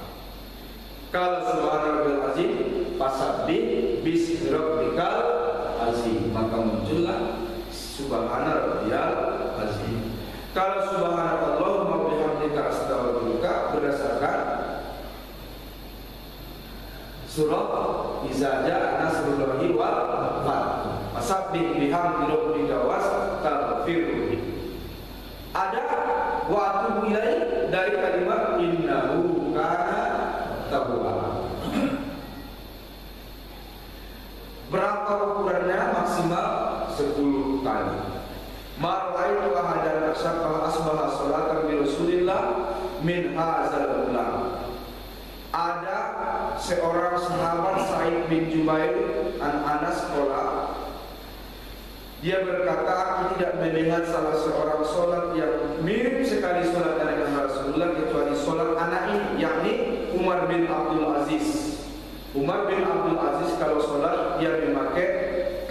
[SPEAKER 2] Kalau Subhana Rabbiyal Azim, fasabbih bismi rabbikal azim. Maka muncullah Subhana Rabbiyal Azim. Kalau Subhanallah wa bihamdika astaghfiruka berdasarkan surah Iza Jaa Nasrullahi wal Fath. Fasabbih bihamdi rabbika wastaghfirhu. Ada wa atubu ilaih dari kalimat innahu kana tawwaba. Berapa ukurannya? Maksimal 10 kali. Mar'aitu ahadan asbaha salatan bi Rasulillah min hadzal ulam. Ada seorang sahabat Sa'id bin Jubair an Anas qala, dia berkata, aku tidak melihat salah seorang solat yang mirip sekali solat dengan Rasulullah kecuali solat anak ini, yakni Umar bin Abdul Aziz. Umar bin Abdul Aziz kalau solat dia memakai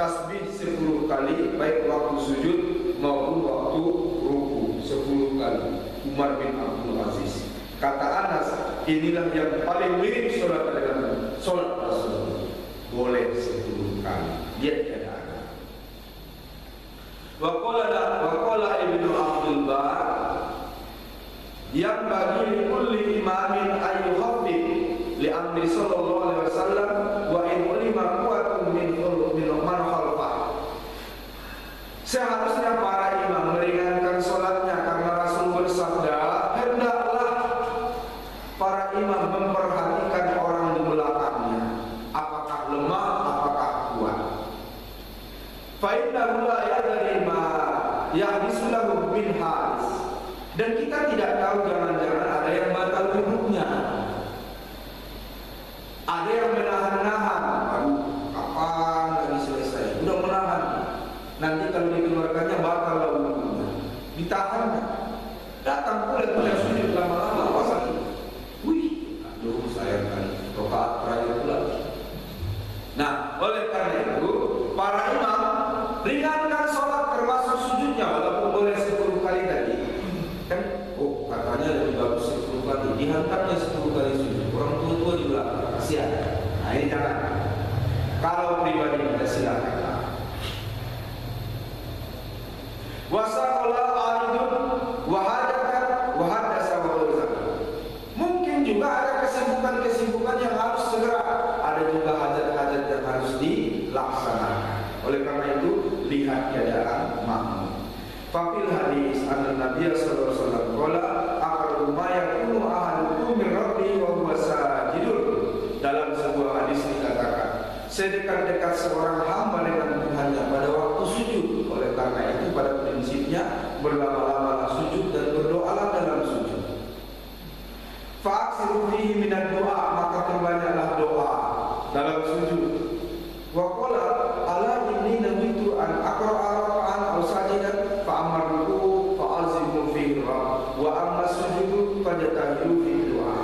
[SPEAKER 2] tasbih 10 kali, baik waktu sujud maupun waktu ruku 10 kali. Umar bin Abdul Aziz. Kata Anas, inilah yang paling mirip solat dengan solat Rasulullah. Boleh 10 kali. Dia tidak ada. Waqala Ibnu Abdul Bar, yang bagi kulli imamin ayyuhaffif li amri sallallahu alaihi wasallam wa in ulima quwwatun min man khalfah. Seharusnya para imam meringankan solatnya karena Rasul bersabda, hendaklah bin Haris. Dan kita tidak tahu, jangan-jangan ada yang batal wudhunya, ada yang menahan-nahan. Aduh, kapan lagi selesai? Udah menahan. Nanti kalau dikeluarkannya batal wudhunya. Ditahan. Datang pula sujud lama-lama pasal. Wih, aduh saya kan rokaat terakhir pula. Nah, oleh karena itu para imam ringankan sholat termasuk sujudnya, walaupun boleh 10 kali tadi. Kan, oh katanya lebih bagus 10 kali, dihantarnya 10 kali sujud. Orang tua-tua juga kasihan. Nah ini jangan. Kalau pribadi kita silakan. Wasakola aridun wahadakan wahadasa wahadasa. Mungkin juga ada kesibukan-kesibukan yang harus segera, ada juga hajat-hajat yang harus dilaksanakan. Oleh karena itu lihat keadaan makmum. Fafil hadis anna Nabiy sallallahu alaihi wasallam qala aqrabu ma yakunu ahadukum min rabbihi wa huwa sajidun. Dalam sebuah hadis dikatakan, sedekat-dekat seorang hamba dengan Tuhannya pada waktu sujud. Oleh karena itu pada prinsipnya berlama-lamalah sujud dan berdoalah dalam sujud. Fa'aksiru fihi minad doa, maka perbanyaklah doa dalam sujud. Wa qala ala inni nawitu an aqra'a raka'an aw sajidan fa amaruku fa azimu fihi rabb wa amma sujudu fajtahidu fi doa.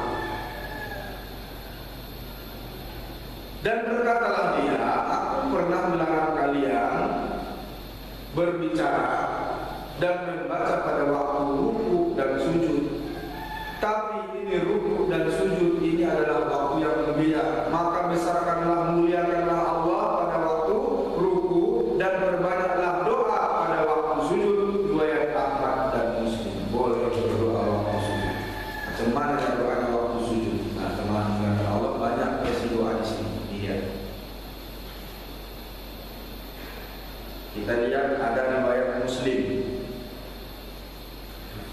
[SPEAKER 2] Dan berkatalah dia, aku pernah melarang kalian berbicara dan membaca pada waktu ruku dan sujud. Tapi ini ruku dan sujud ini adalah waktu yang mulia. Maka besarkanlah, muliakanlah Allah pada waktu ruku dan perbanyaklah doa pada waktu sujud. Riwayat Ahmad dan Muslim. Boleh berdoa waktu sujud. Macam mana doanya waktu sujud? Nah, teman-teman Allah banyak kasih doa di sini. Iya. Kita lihat ada riwayat Muslim.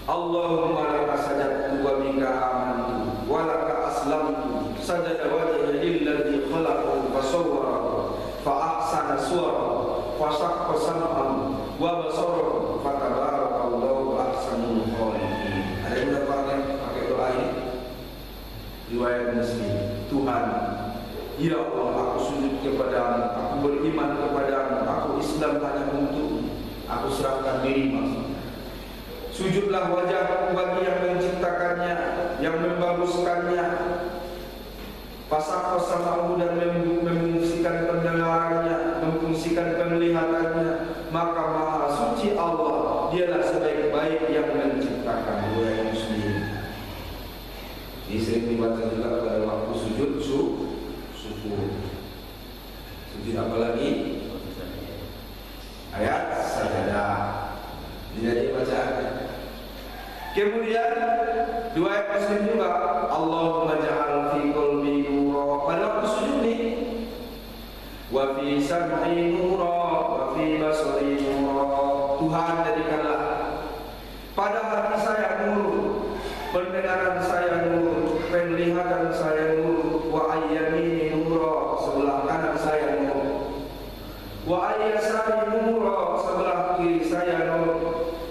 [SPEAKER 2] Allahumma laka sajadtu wa bika amantu wa laka aslamtu sajada wajhi lilladzi khalaqahu fa sawwarahu fa ahsana suwarahu fa shaqqa sam'ahu wa basarahu fa tabarakallahu ahsanul khaliqin. Ada yang pakai doa ini? Riwayat Muslim. Tuhan, ya Allah, aku sujud kepadamu, aku beriman kepadamu, aku Islam hanya untuk, aku serahkan diri maksudnya. Sujudlah wajahku bagi yang menciptakannya, yang membaguskannya. Pasang samahu dan memfungsikan pendengarannya, memfungsikan penglihatannya. Maka maha suci Allah, dialah sebaik-baik yang menciptakan. Dua Muslim. Ini sering dibaca juga pada waktu sujud syukur. Sujud apa lagi? Ayat sajadah. Tidak dibaca. Kemudian dua ayat Muslim juga, Allahumma ja'al fi qalbi nura, pada waktu sujud nih, wa fi sam'i nura, wa fi basari nura. Tuhan jadikanlah pada hati saya nur, pendengaran saya nur, penglihatan saya nur, wa ayyamini nura, sebelah kanan saya nur, wa ayyasari nura, sebelah kiri saya nur,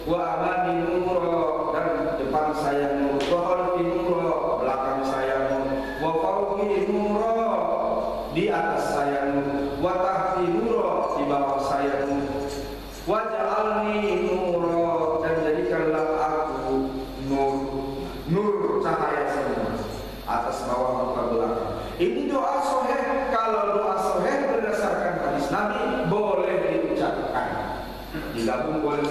[SPEAKER 2] wa amani nura, dan depan saya nur, wa khalfi nura, belakang saya nur, wa fawqi nura, di atas saya nur, wa tahti nura, di bawah saya nur, wa ja'alni nura, dan jadikanlah aku nur cahaya semua, atas bawah muka belakang. Ini doa sahih. Kalau doa sahih berdasarkan hadis Nabi boleh diucapkan. Digabung boleh.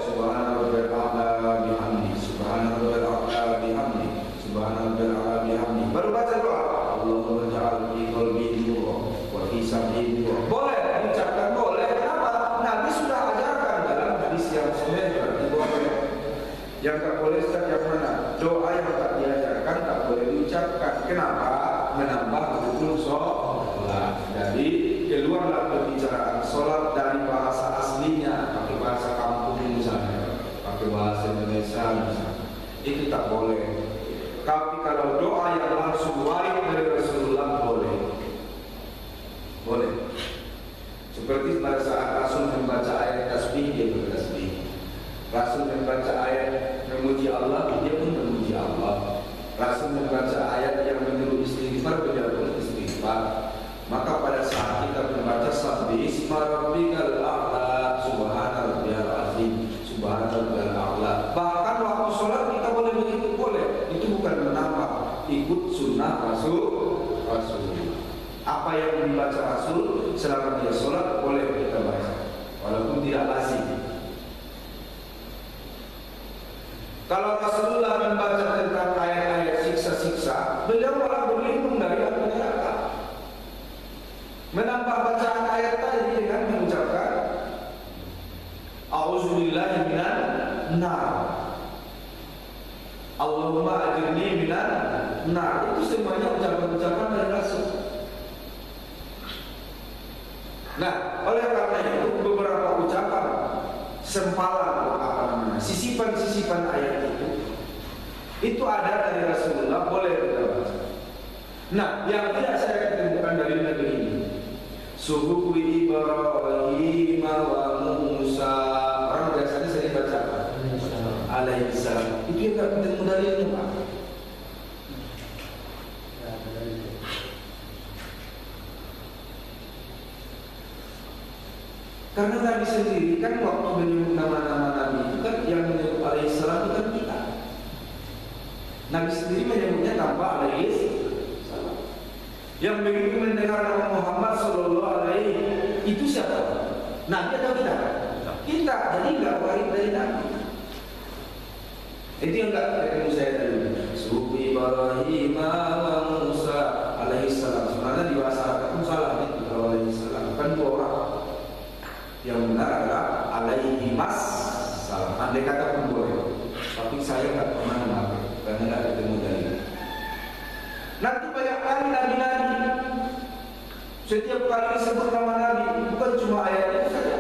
[SPEAKER 2] Subhanallah a'la bihamdi, subhanallah a'la bihamdi, subhanallah a'la bihamdi. Baru baca doa. Allahumma ja'al fi qalbi nur wa fi sam'i nur. Boleh diucapkan, boleh. Kenapa? Nabi sudah ajarkan dalam hadis yang sahih, berarti boleh. Yang tak boleh setiap mana? Doa yang tak diajarkan tak boleh diucapkan. Kenapa? Menambah hukum sholat. Jadi keluarlah pembicaraan sholat dari bahasa aslinya, pakai bahasa kampung misalnya, pakai bahasa Indonesia misalnya. Itu tak boleh. Tapi kalau doa yang langsung warid dari Rasulullah boleh. Seperti pada saat Rasul membaca ayat tasbih, dia bertasbih. Rasul membaca ayat memuji Allah, dia pun memuji Allah. Rasul membaca ayat yang menyuruh istighfar, dia pun istighfar. Maka pada saat kita membaca Sabbih isma rabbikal a'la, subhana rabbiyal azim, subhana rabbiyal a'la, bahkan waktu sholat kita boleh begitu, boleh. Itu bukan menambah, ikut sunnah Rasul. Apa yang dibaca Rasul selama dia sholat boleh kita baca, walaupun tidak lazim. Kalau Rasulullah membaca tentang ayat-ayat siksa-siksa, beliau malah berlindung dari api neraka. Menambah bacaan ayat tadi dengan mengucapkan A'udzubillahi minan nar, Allahumma ajirni minan nar. Itu semuanya ucapan-ucapan dari Rasul. Nah, oleh karena itu beberapa ucapan sempalan, sisipan-sisipan ayat itu ada dari Rasulullah, boleh kita baca. Nah, yang tidak saya ketemukan dari negeri ini, subuh Ibrahim wa Musa, orang biasanya sering baca alaihissalam. Itu yang tidak ketemu dari ini, Pak. Karena Nabi sendiri kan waktu menyebut nama-nama Nabi itu kan yang menyebut alaihissalam itu kan kita. Nabi sendiri menyebutnya tanpa alaihissalam. Yang begitu mendengar nama Muhammad sallallahu alaihi itu siapa? Nabi atau kita? Kita. Jadi enggak wahid dari Nabi. Itu yang enggak ketemu saya tadi. Subi Ibrahim wa Musa alaihissalam. Sebenarnya di bahasa Arab pun salah itu kalau alaihissalam kan dua orang. Yang benar adalah alaihi mas salam. Andai kata pun boleh, tapi saya tak pernah memakai karena tidak ketemu dari. Nanti banyak kali nabi-nabi, setiap kali disebut nama Nabi, bukan cuma ayat itu saja.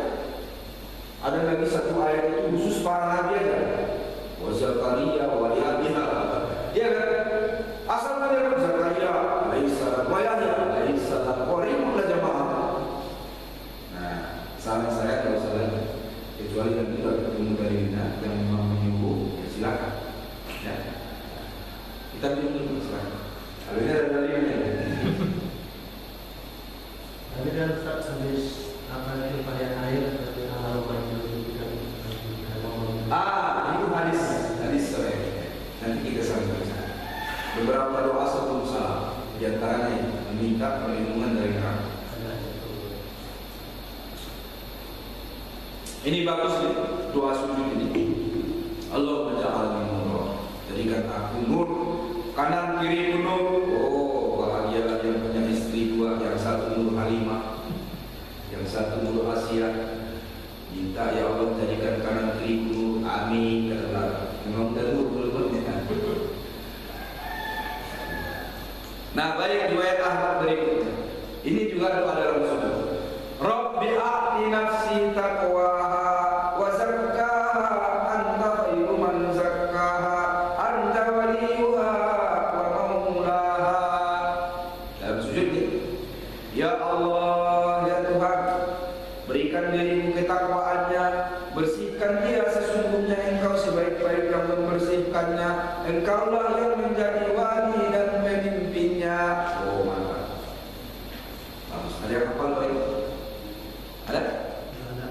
[SPEAKER 2] Ada lagi satu ayat itu khusus para nabi aja. Wa Zakaria wa Yahya. Dia kan asal menyebut Zakaria alaihissalam, wa Yahya alaihissalam, wa rimul jamaah. Salah saya kalau salah, kecuali yang tidak ketemu dari Nabi yang memang menyuruh, ya silakan. Ya. Kita minum silakan. Kalau ini ada dalilnya.
[SPEAKER 3] Tapi kan Ustaz habis apa itu pada air dari Allah itu
[SPEAKER 2] hadis sore. Nanti kita sambung. Beberapa doa sebelum salam, di antaranya meminta perlindungan dari neraka. Ini bagus nih, doa sujud ini. Allah menja'alni nur, jadikan aku nur, kanan kiri nur. Oh, bahagialah yang punya istri dua, yang satu nur Halimah, yang satu nur Asia. Minta ya Allah jadikan kanan kiri nur. Amin. Memang udah nur belum-belumnya. Nah, baik, riwayat Ahmad berikutnya. Ini juga doa dalam sujud. Rabbi a'ti nafsi taqwaha wa zakkaha anta khairu man zakkaha anta waliyuha wa maulaha. Dalam sujud ini, ya Allah, ya Tuhan, berikan dirimu ketakwaannya, bersihkan dia sesungguhnya Engkau sebaik-baik yang membersihkannya. Engkaulah yang menjadi wali dan pemimpinnya. Oh, mantap. Bagus. Ada yang hafal baik? Ada?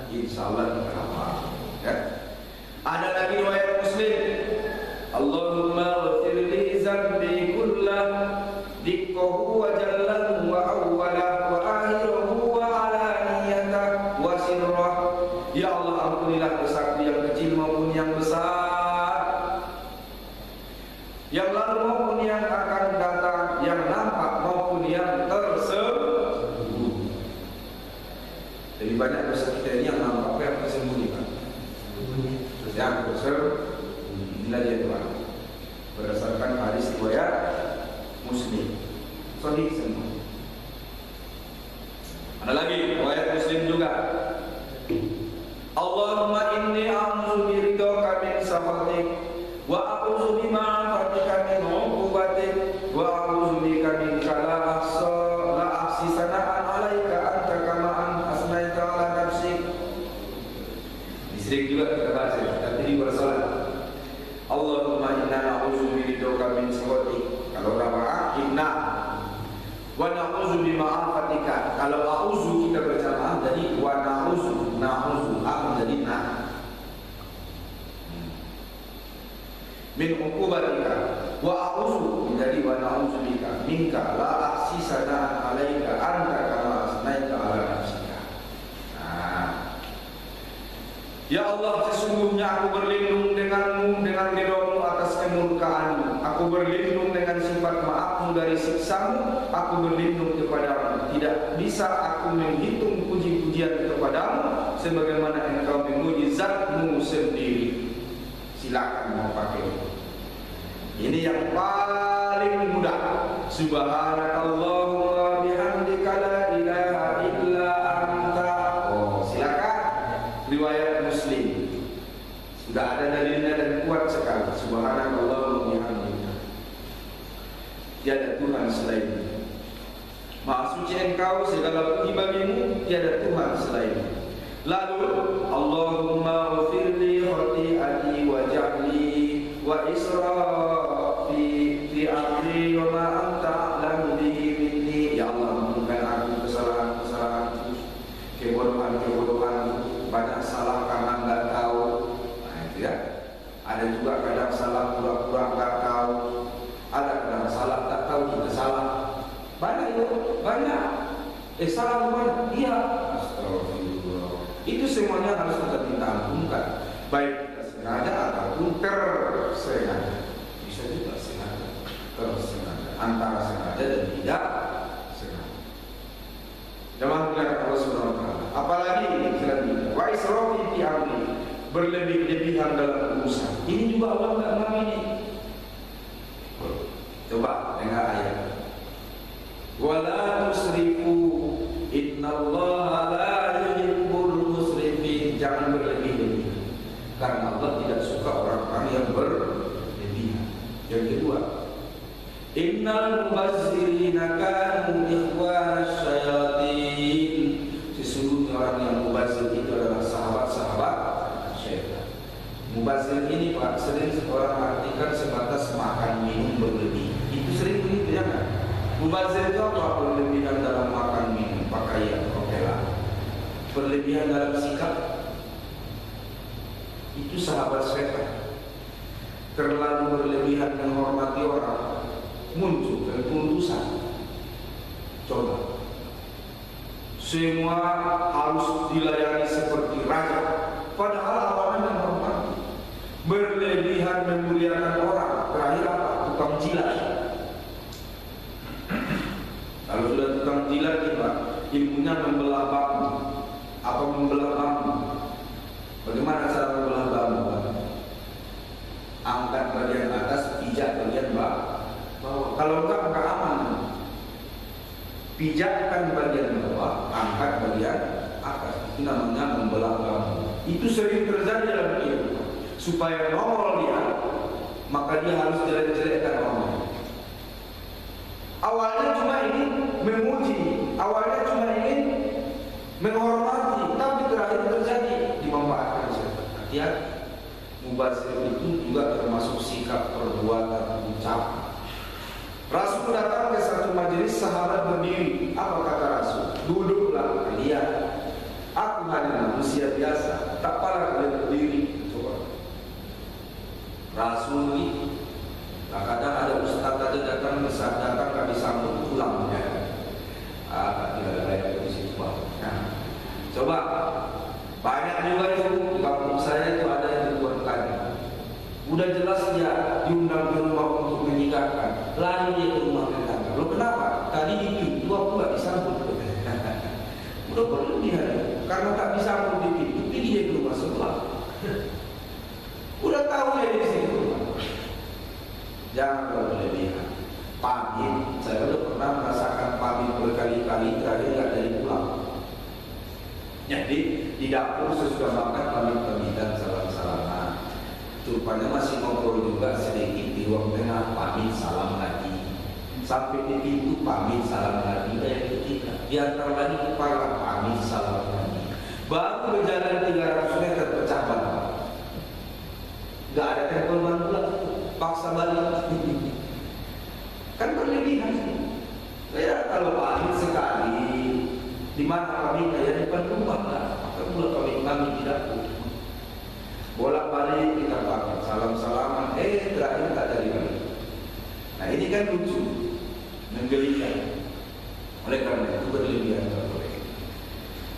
[SPEAKER 2] Insya Allah kita hafal. Ya? Ada lagi riwayat Muslim. Allahumma ghfir li zambi kullah dikkahu wa jallahu wa awwalahu wa akhirahu wa alaniyatahu wa sirrah. Ya Allah, ampunilah dosaku yang kecil maupun yang besar, yang lalu maupun yang akan datang, yang nampak maupun yang tersembunyi. Jadi banyak dosa kita ini yang nampak, yang tersembunyi, Pak. Yang tersembunyi, inilah dia Tuhan. Berdasarkan hadis riwayat Muslim, sahih semua. Ada lagi riwayat Muslim juga. Allahumma inni a'udzu biridhaka min sakhatik wa a'udzu bima'afatika min 'uqubatik wa a'udzu bika minka la ahsi sana'an 'alaika anta kama asnaita 'ala nafsik. Sering juga kita baca, tapi di Allahumma inna na'udzu biridhoka min sakhatik. Kalau rafa'a inna, wa na'udzu bima'afatika. Kalau a'udzu kita berjamaah jadi wa na'udzu, akan jadi na. Min uqubatika wa a'udzu menjadi wa na'udzu bika minka la ahsi sana'an 'alaika anta kama asnaita 'ala nafsika. Ya Allah, sesungguhnya aku berlindung denganmu dengan ridhomu atas kemurkaanmu. Aku berlindung dengan sifat maafmu dari siksamu. Aku berlindung kepadamu. Tidak bisa aku menghitung puji-pujian kepadamu sebagaimana engkau memuji zatmu sendiri. Silakan mau pakai. Ini yang paling mudah. Subhanakallahumma bihamdika la ilaha illa anta. Oh, silakan. Riwayat Muslim. Sudah ada dalilnya dan kuat sekali. Subhanallah wa bihamdika. Tiada Tuhan selainmu. Maha suci engkau, segala puji bagimu, tiada Tuhan selainmu. Lalu Allahumma ghfirli khati'ati wa jahli wa israfi fi amri wa ma anta a'lamu bihi minni. Ya Allah, ampunkan aku kesalahan-kesalahanku, kebodohan-kebodohanku. Banyak salah karena nggak tahu. Nah, itu ya. Ada juga kadang salah pura-pura nggak tahu. Ada kadang salah tak tahu kita salah. Banyak itu, banyak. Salah mana? Iya. Astagfirullah. Itu semuanya harus kita minta ampunkan. Baik kita sengaja ataupun tersengaja. Bisa juga sengaja, tersengaja. Antara sengaja dan tidak sengaja. Jangan melihat Allah Subhanahu wa taala. Apalagi selanjutnya, wa israfi fi amri, berlebih-lebihan dalam urusan. Ini juga Allah enggak mengamini. Coba dengar ayat. Wala tusrifu innallaha la yuhibbul musrifin. Jangan berlebih-lebihan. Karena Allah tidak suka orang-orang yang berlebihan. Yang kedua, innal mubazzirina kanu ikhwanasy syayatin. Sesungguhnya orang yang mubazir itu adalah sahabat-sahabat syaitan. Mubazir ini Pak, sering orang artikan sebatas makan minum berlebih. Itu sering begitu ya kan? Mubazir itu apa? Berlebihan dalam makan minum, pakaian, okelah. Berlebihan dalam sikap. Itu sahabat syaitan. Terlalu berlebihan menghormati orang, muncul kepuntusan. Coba. Semua harus dilayani seperti raja, padahal awalnya menghormati. Berlebihan memuliakan orang, terakhir apa? Tukang jilat. Kalau sudah tukang jilat kita, ilmunya membelah bambu. Apa membelah bambu? Bagaimana cara membelah bambu? Angkat bagian atas, pijak bagian bawah. Kalau enggak aman. Pijakkan bagian bawah, angkat bagian atas. Itu namanya membelah bambu. Itu sering terjadi dalam hidup. Supaya nongol dia, maka dia harus jelek-jelekkan orang. Awalnya cuma ingin memuji, awalnya cuma ingin menghormati, tapi terakhir terjadi dimanfaatkan setan. Ya, mubazir itu juga termasuk sikap, perbuatan, ucapan. Rasul datang ke satu majelis, sahabat berdiri. Apa kata Rasul? Duduklah kalian. Aku hanya manusia biasa. Tak payah kalian berdiri. Coba. Rasul ini. Kadang ada ustaz tadi datang kami sambut pulang. Tidak ada layak di situ. Coba. Banyak juga itu di kampung saya itu ada yang dibuatkan. Udah jelas dia diundang ke rumah untuk menikahkan, lari dia ke rumah tetangga. Lo kenapa? Tadi di pintu aku gak disambut. Udah berlebihan, karena tak disambut di pintu, pergi dia ke rumah sebelah. Udah tahu dia di situ. Jangan berlebihan. Pamit, saya udah pernah merasakan pamit berkali-kali, terakhir gak dari pulang. Jadi di dapur sesudah makan pamit-pamitan salam-salaman. Rupanya masih ngobrol juga sedikit di ruang tengah, pamit salam lagi. Sampai di pintu pamit salam lagi. Yang ketiga, diantar lagi kepala pamit salam lagi. Baru berjalan 300 meter pecah banget. Gak ada telepon pula. paksa balik. Kan berlebihan. Saya kalau balik sekali, di mana kami kayak depan rumah lah, kan mulai kami tidak putus. Bolak-balik kita pakai salam-salaman, terakhir tak jadi balik. Nah ini kan lucu, menggelikan. Oleh karena itu berlebihan tak boleh.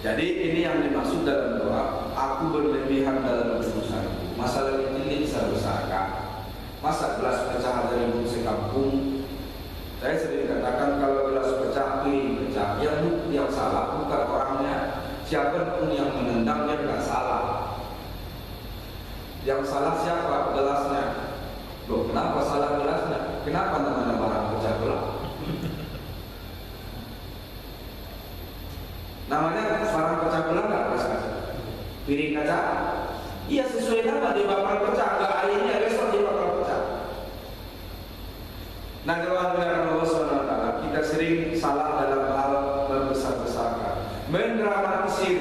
[SPEAKER 2] Jadi ini yang dimaksud dalam doa, aku berlebihan dalam urusanku. Masalah ini bisa besarkan. Masa gelas pecah dari mulut sekampung. Saya sering katakan kalau gelas pecah, pecah. Yang salah bukan orangnya. Siapapun yang menendang dia tidak salah. Yang salah siapa? Gelasnya. Loh, kenapa salah gelasnya? Kenapa namanya barang pecah belah? Namanya barang pecah belah nggak keras kaca? Piring kaca? Iya sesuai nama dia bakal pecah. Nggak airnya besok dia bakal pecah. Nah jemaah Allah SWT, kita sering salah dalam hal membesar-besarkan, mendramatisir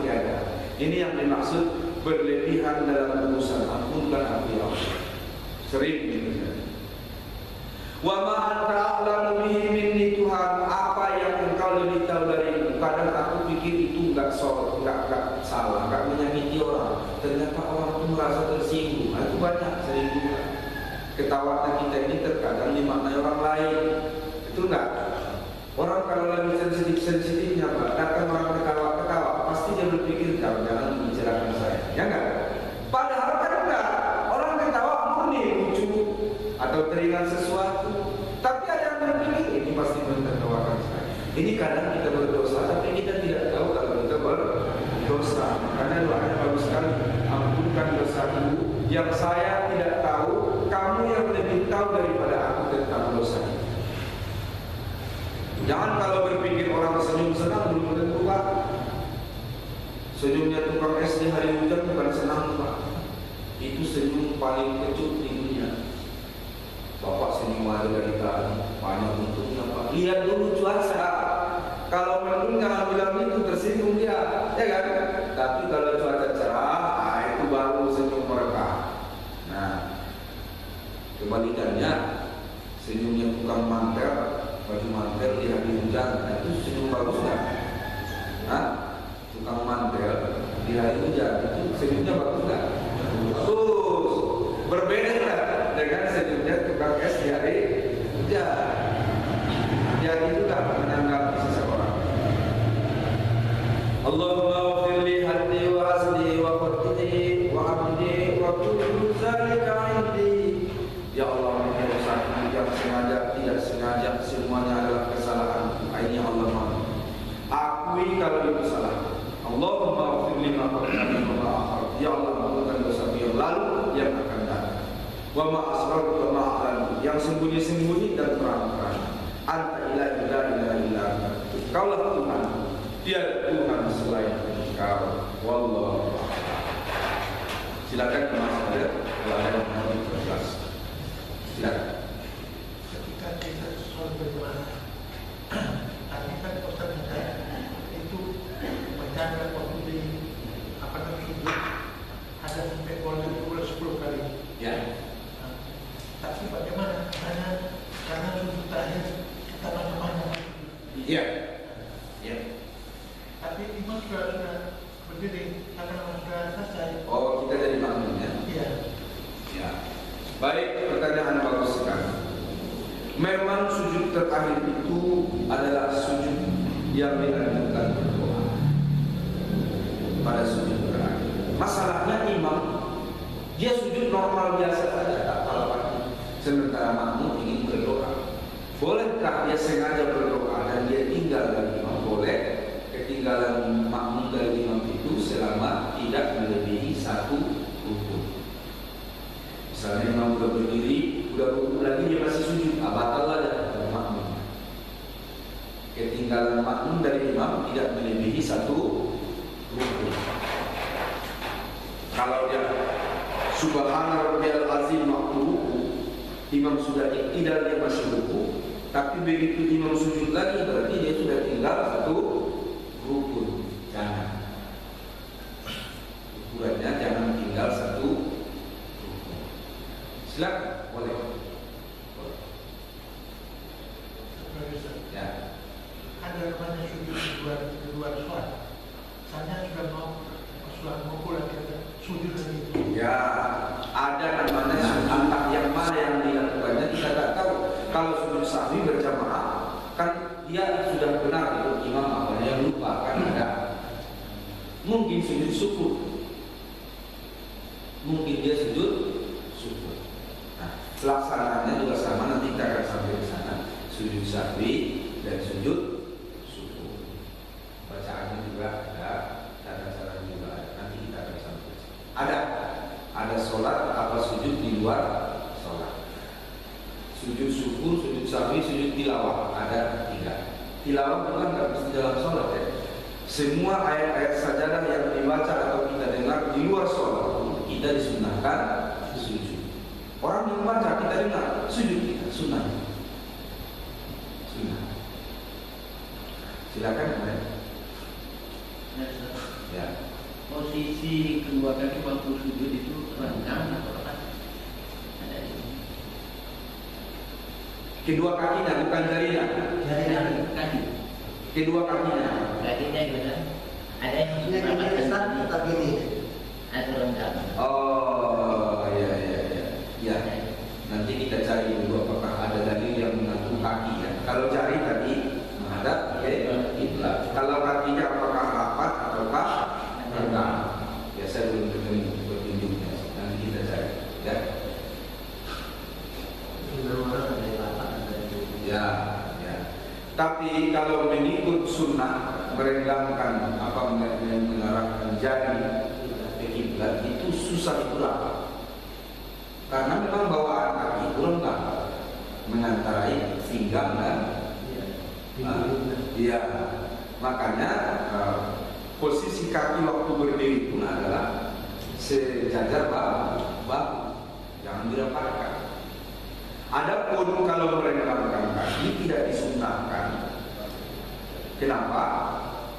[SPEAKER 2] tiada. Ini yang dimaksud berlebihan dalam urusan. Ampunkan aku ya Allah. Sering gitu. Wa ma anta a'lamu bihi minni Tuhan, apa yang engkau lebih tahu dariku. Kadang aku pikir itu enggak salah, enggak menyakiti orang. Ternyata orang itu merasa tersinggung. Itu banyak sering juga. Ketawaan kita ini terkadang dimaknai orang lain. Itu enggak. Orang kalau lagi sensitifnya datang orang ketawa, pasti dia berpikir jangan membicarakan saya. Ya enggak? Padahal kan enggak. Orang ketawa murni lucu atau teringat sesuatu. Tapi ada yang berpikir ini pasti menertawakan saya. Ini kadang kita berdosa, tapi kita tidak tahu kalau kita berdosa. Karena doanya bagus sekali. Ampunkan dosaku yang saya tidak tahu, kamu yang lebih tahu daripada aku tentang dosa. Jangan kalau berpikir orang senyum senang belum tentu Pak. Senyumnya tukang es di hari hujan bukan senang Pak. Itu senyum paling kecut di dunia. Bapak senyum aja dari tadi, banyak untungnya Pak. Lihat dulu cuaca. Kalau mendung jangan bilang itu tersinggung dia, ya kan? Tapi kalau cuaca cerah, itu baru senyum mereka. Nah, kebalikannya senyumnya tukang mantel, baju mantel di hari hujan, nah itu senyum bagus nggak? Nah, tukang mantel di hari hujan itu senyumnya bagus nggak? Bagus. Berbeda nggak dengan senyumnya tukang es di hari hujan? Jadi itu nggak menanggapi seseorang. Allahumma wafirli hati wa asli wa qatli wa abdi wa kullu zalika indi. Ya Allah, ini dosaku yang sengaja tidak sengaja semuanya adalah kesalahan. Ini Allah maaf. Akui kalau itu salah. Allahumma wafirli ma qadami wa ma akhar. Ya Allah, ampunkan dosa yang lalu yang akan datang. Wa ma asrar wa ma a'lan, yang sembunyi-sembunyi dan terang-terang. Anta ilahi la ilaha illa anta. Kaulah Tuhan, tiada Tuhan selain Engkau. Wallahu a'lam. Silakan Mas Adel, kalau ada yang mau diperjelas. Silakan.
[SPEAKER 3] Ketika kita soal bagaimana, tadi kan Ustaz itu bercanda waktu di apa namanya ada sampai boleh 10 kali.
[SPEAKER 2] Ya.
[SPEAKER 3] Nah, tapi bagaimana? Karena sujud terakhir kita banyak-banyak.
[SPEAKER 2] Iya. Iya.
[SPEAKER 3] Tapi imam sudah berdiri karena sudah selesai.
[SPEAKER 2] Oh, kita jadi makmumnya.
[SPEAKER 3] Iya.
[SPEAKER 2] Ya. Baik, pertanyaan bagus sekali. Memang sujud terakhir itu adalah sujud yang dilanjutkan berdoa. Pada sujud terakhir. Masalahnya imam dia sujud normal biasa saja, tak apa-apa. Sementara makmum ingin berdoa. Bolehkah dia sengaja berdoa dan dia tinggal dari imam? Boleh. Ketinggalan makmum dari imam itu selama tidak melebihi 1 rukun. Misalnya imam sudah berdiri, sudah rukun lagi dia masih sujud, batal aja makmum. Ketinggalan makmum dari imam tidak melebihi 1 rukun. Kalau dia subhana rabbiyal azim makruku, imam sudah iktidal dia masih ruku, tapi begitu imam sujud lagi berarti dia sudah tinggal 1 rukun. Jangan ukurannya jangan tinggal 1 rukun. Silakan, boleh. Ya.
[SPEAKER 4] Ada namanya sujud di luar sholat. Saya sudah mau sholat mau pulang kita sujud itu.
[SPEAKER 2] Ya, ada namanya sujud, entah yang mana yang dilakukannya kita tak tahu. Kalau sujud sahwi berjamaah, kan dia sudah benar itu imam apa yang lupa kan ada. Mungkin sujud syukur, mungkin dia sujud syukur. Nah, pelaksanaannya juga sama, nanti kita akan sampai ke sana. Sujud sahwi dan sujud syukur. Bacaannya juga ada, cara-cara juga ada. Nanti kita akan sampai ke sana. Ada sholat apa sujud di luar sholat. Sujud syukur, sujud sahwi, sujud tilawah, ada 3. Tilawah bukan nggak mesti dalam sholat ya. Semua ayat-ayat sajadah yang dibaca atau kita dengar di luar sholat kita disunahkan sujud. Orang yang baca kita dengar sujud kita sunnah. Silakan ya. Ya.
[SPEAKER 5] Posisi kedua kaki waktu sujud itu renggang atau apa?
[SPEAKER 2] Kedua kakinya bukan jarinya.
[SPEAKER 5] Kaki.
[SPEAKER 2] Kedua kakinya.
[SPEAKER 5] Kakinya gimana? Ada yang
[SPEAKER 4] tetap gini.
[SPEAKER 5] atau renggang.
[SPEAKER 2] Oh, iya. Ya. Nanti kita cari dulu apakah ada dalil yang mengatur kaki ya. Kalau jari tadi ada, itulah. Kalau kakinya apakah rapat ataukah renggang? Ya saya belum ketemu petunjuknya. Nanti kita cari. Ya. Ya. Tapi kalau mengikut sunnah merenggangkan mengarahkan jari ke kiblat itu susah dikurang. Karena memang bawaan kaki itu renggang mengantarai pinggang dan iya. Makanya posisi kaki waktu berdiri pun adalah sejajar bahu, jangan dirapatkan. Adapun kalau merenggangkan kaki tidak disunahkan. Kenapa?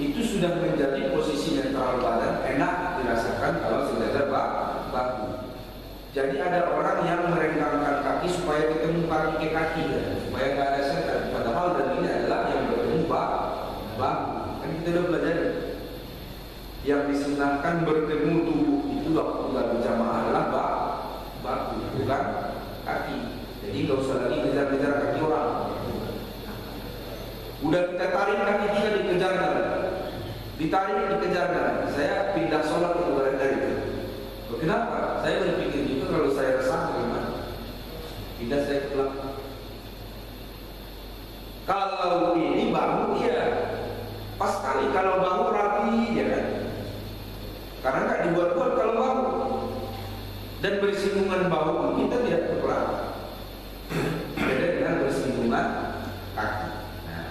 [SPEAKER 2] Itu sudah menjadi posisi netral badan, enak dirasakan kalau sejajar bahu. Jadi ada orang yang merenggangkan kaki supaya ketemu kaki ke kaki supaya nggak ada setan. Padahal dan ini adalah yang bertemu bahu. Kan kita udah belajar. Yang disunahkan bertemu tubuh itu waktu lalu jamaah adalah bahu, bukan kaki. Jadi nggak usah lagi kejar-kejar kaki orang. Udah kita tarik kaki kita dikejar ditarik dikejar. Saya pindah sholat ke luar dari itu. Kenapa? Saya berpikir juga kalau saya resah bagaimana? Pindah saya ke belakang. Kalau ini bahu dia pas kali, kalau bahu rapi ya kan? Karena nggak dibuat-buat kalau bahu. Dan bersinggungan bahu kita tidak ke belakang. Beda dengan bersinggungan kaki. Nah,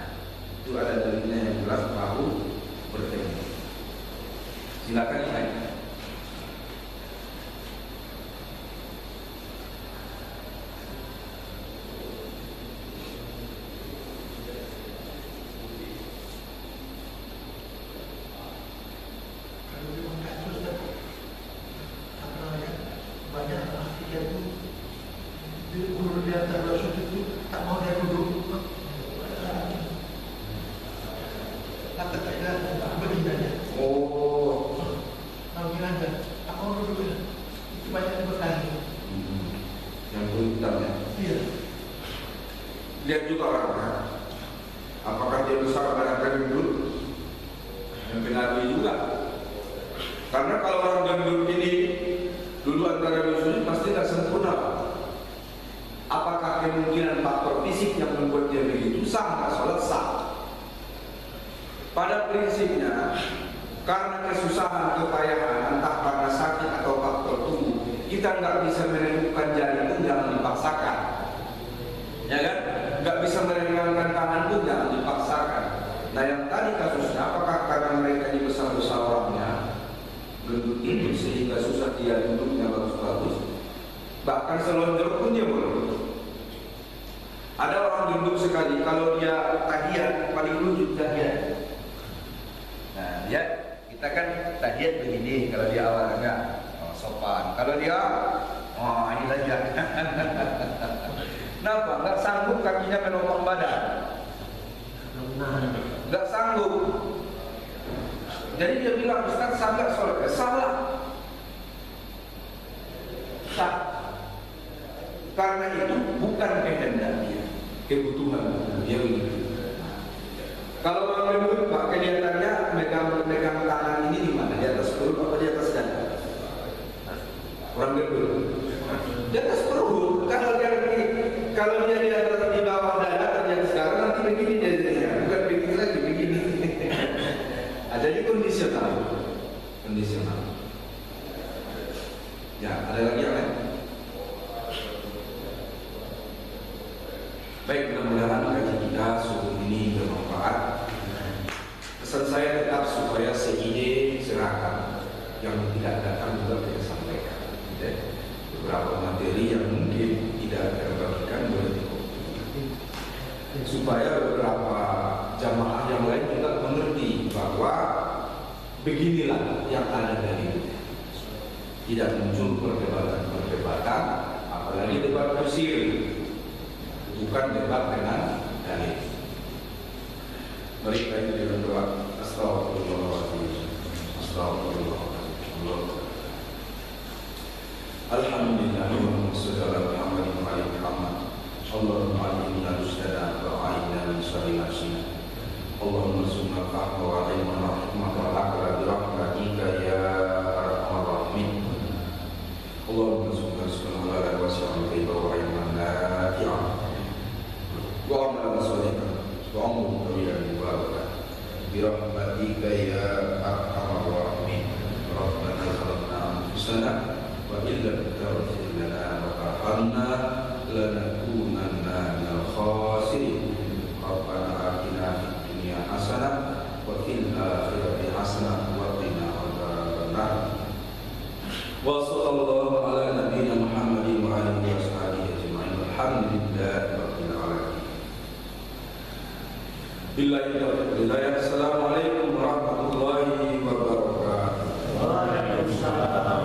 [SPEAKER 2] itu ada dalilnya yang jelas bahu bertemu. Silakan yang lain. Lihat juga orangnya, apakah dia besar dengan gendut, mempengaruhi juga. Karena kalau orang gendut ini dulu antara sujud pasti tidak sempurna. Apakah kemungkinan faktor fisik yang membuat dia begitu sah nggak sholat sah? Pada prinsipnya, karena kesusahan, kepayahan, entah karena sakit atau faktor tubuh, kita nggak bisa menentukan jari itu, jangan dipaksakan, ya kan? Nggak bisa merenggangkan tangan pun jangan dipaksakan. Nah yang tadi kasusnya, apakah karena mereka ini besar-besar orangnya, gendut itu sehingga susah dia duduknya bagus-bagus, bahkan selonjor pun dia boleh. Ada orang gendut sekali, kalau dia tahiyat paling lucu tahiyat. Nah dia, kita kan tahiyat begini, kalau dia awalnya sopan, kalau dia ini saja. Kenapa? Nggak sanggup kakinya menopang badan. Nggak sanggup. Jadi dia bilang, Ustaz, sah nggak sholat? Salah. Sah. Karena itu bukan kehendak dia, kebutuhan dia begitu. Kalau orang dulu Pak, kelihatannya megang tangan ini di mana? Di atas perut apa di atas dada? Orang dulu di atas perut. Kalau dia di atas di bawah dada terjadi sekarang, nanti begini jadinya, bukan begini lagi, begini. Jadi kondisional. Ya, ada lagi yang lain? Baik, mudah-mudahan kajian kita subuh ini bermanfaat. Pesan saya tetap supaya seide serahkan, yang tidak datang juga kita sampaikan. Beberapa materi yang mungkin tidak terbagikan boleh dikopi, supaya beberapa jamaah yang lain juga mengerti bahwa beginilah yang ada dari itu. Tidak muncul perdebatan, apalagi debat kusir. Bukan debat dengan dalil. Mari kita dengan doa. Astagfirullahaladzim. Astagfirullahaladzim. Alhamdulillah wa sallallahu alaihi wa sallam. Allahumma alimna rusdana wa a'inna min syarri nafsina. Allahumma summa fahma wa ilma wa hikmah wa akra bi rahmatika ya arhamar rahimin. Allahumma summa sallallahu wa sallam wa ilman nafi'ah. Allahumma sholli wa sallim bi rahmatika ya arhamar rahimin. Rabbana khalaqna anfusana wa illam taghfir lana wa tarhamna lanakunanna minal khasirin. Rabbana atina fid dunya hasanah wa fil akhirati hasanah wa qina adzabannar. Wa sallallahu ala nabiyyina Muhammadin wa alihi wa sahbihi ajma'in. Alhamdulillahi rabbil alamin. Billahi taufiq. Assalamualaikum warahmatullahi wabarakatuh.
[SPEAKER 3] Waalaikumsalam.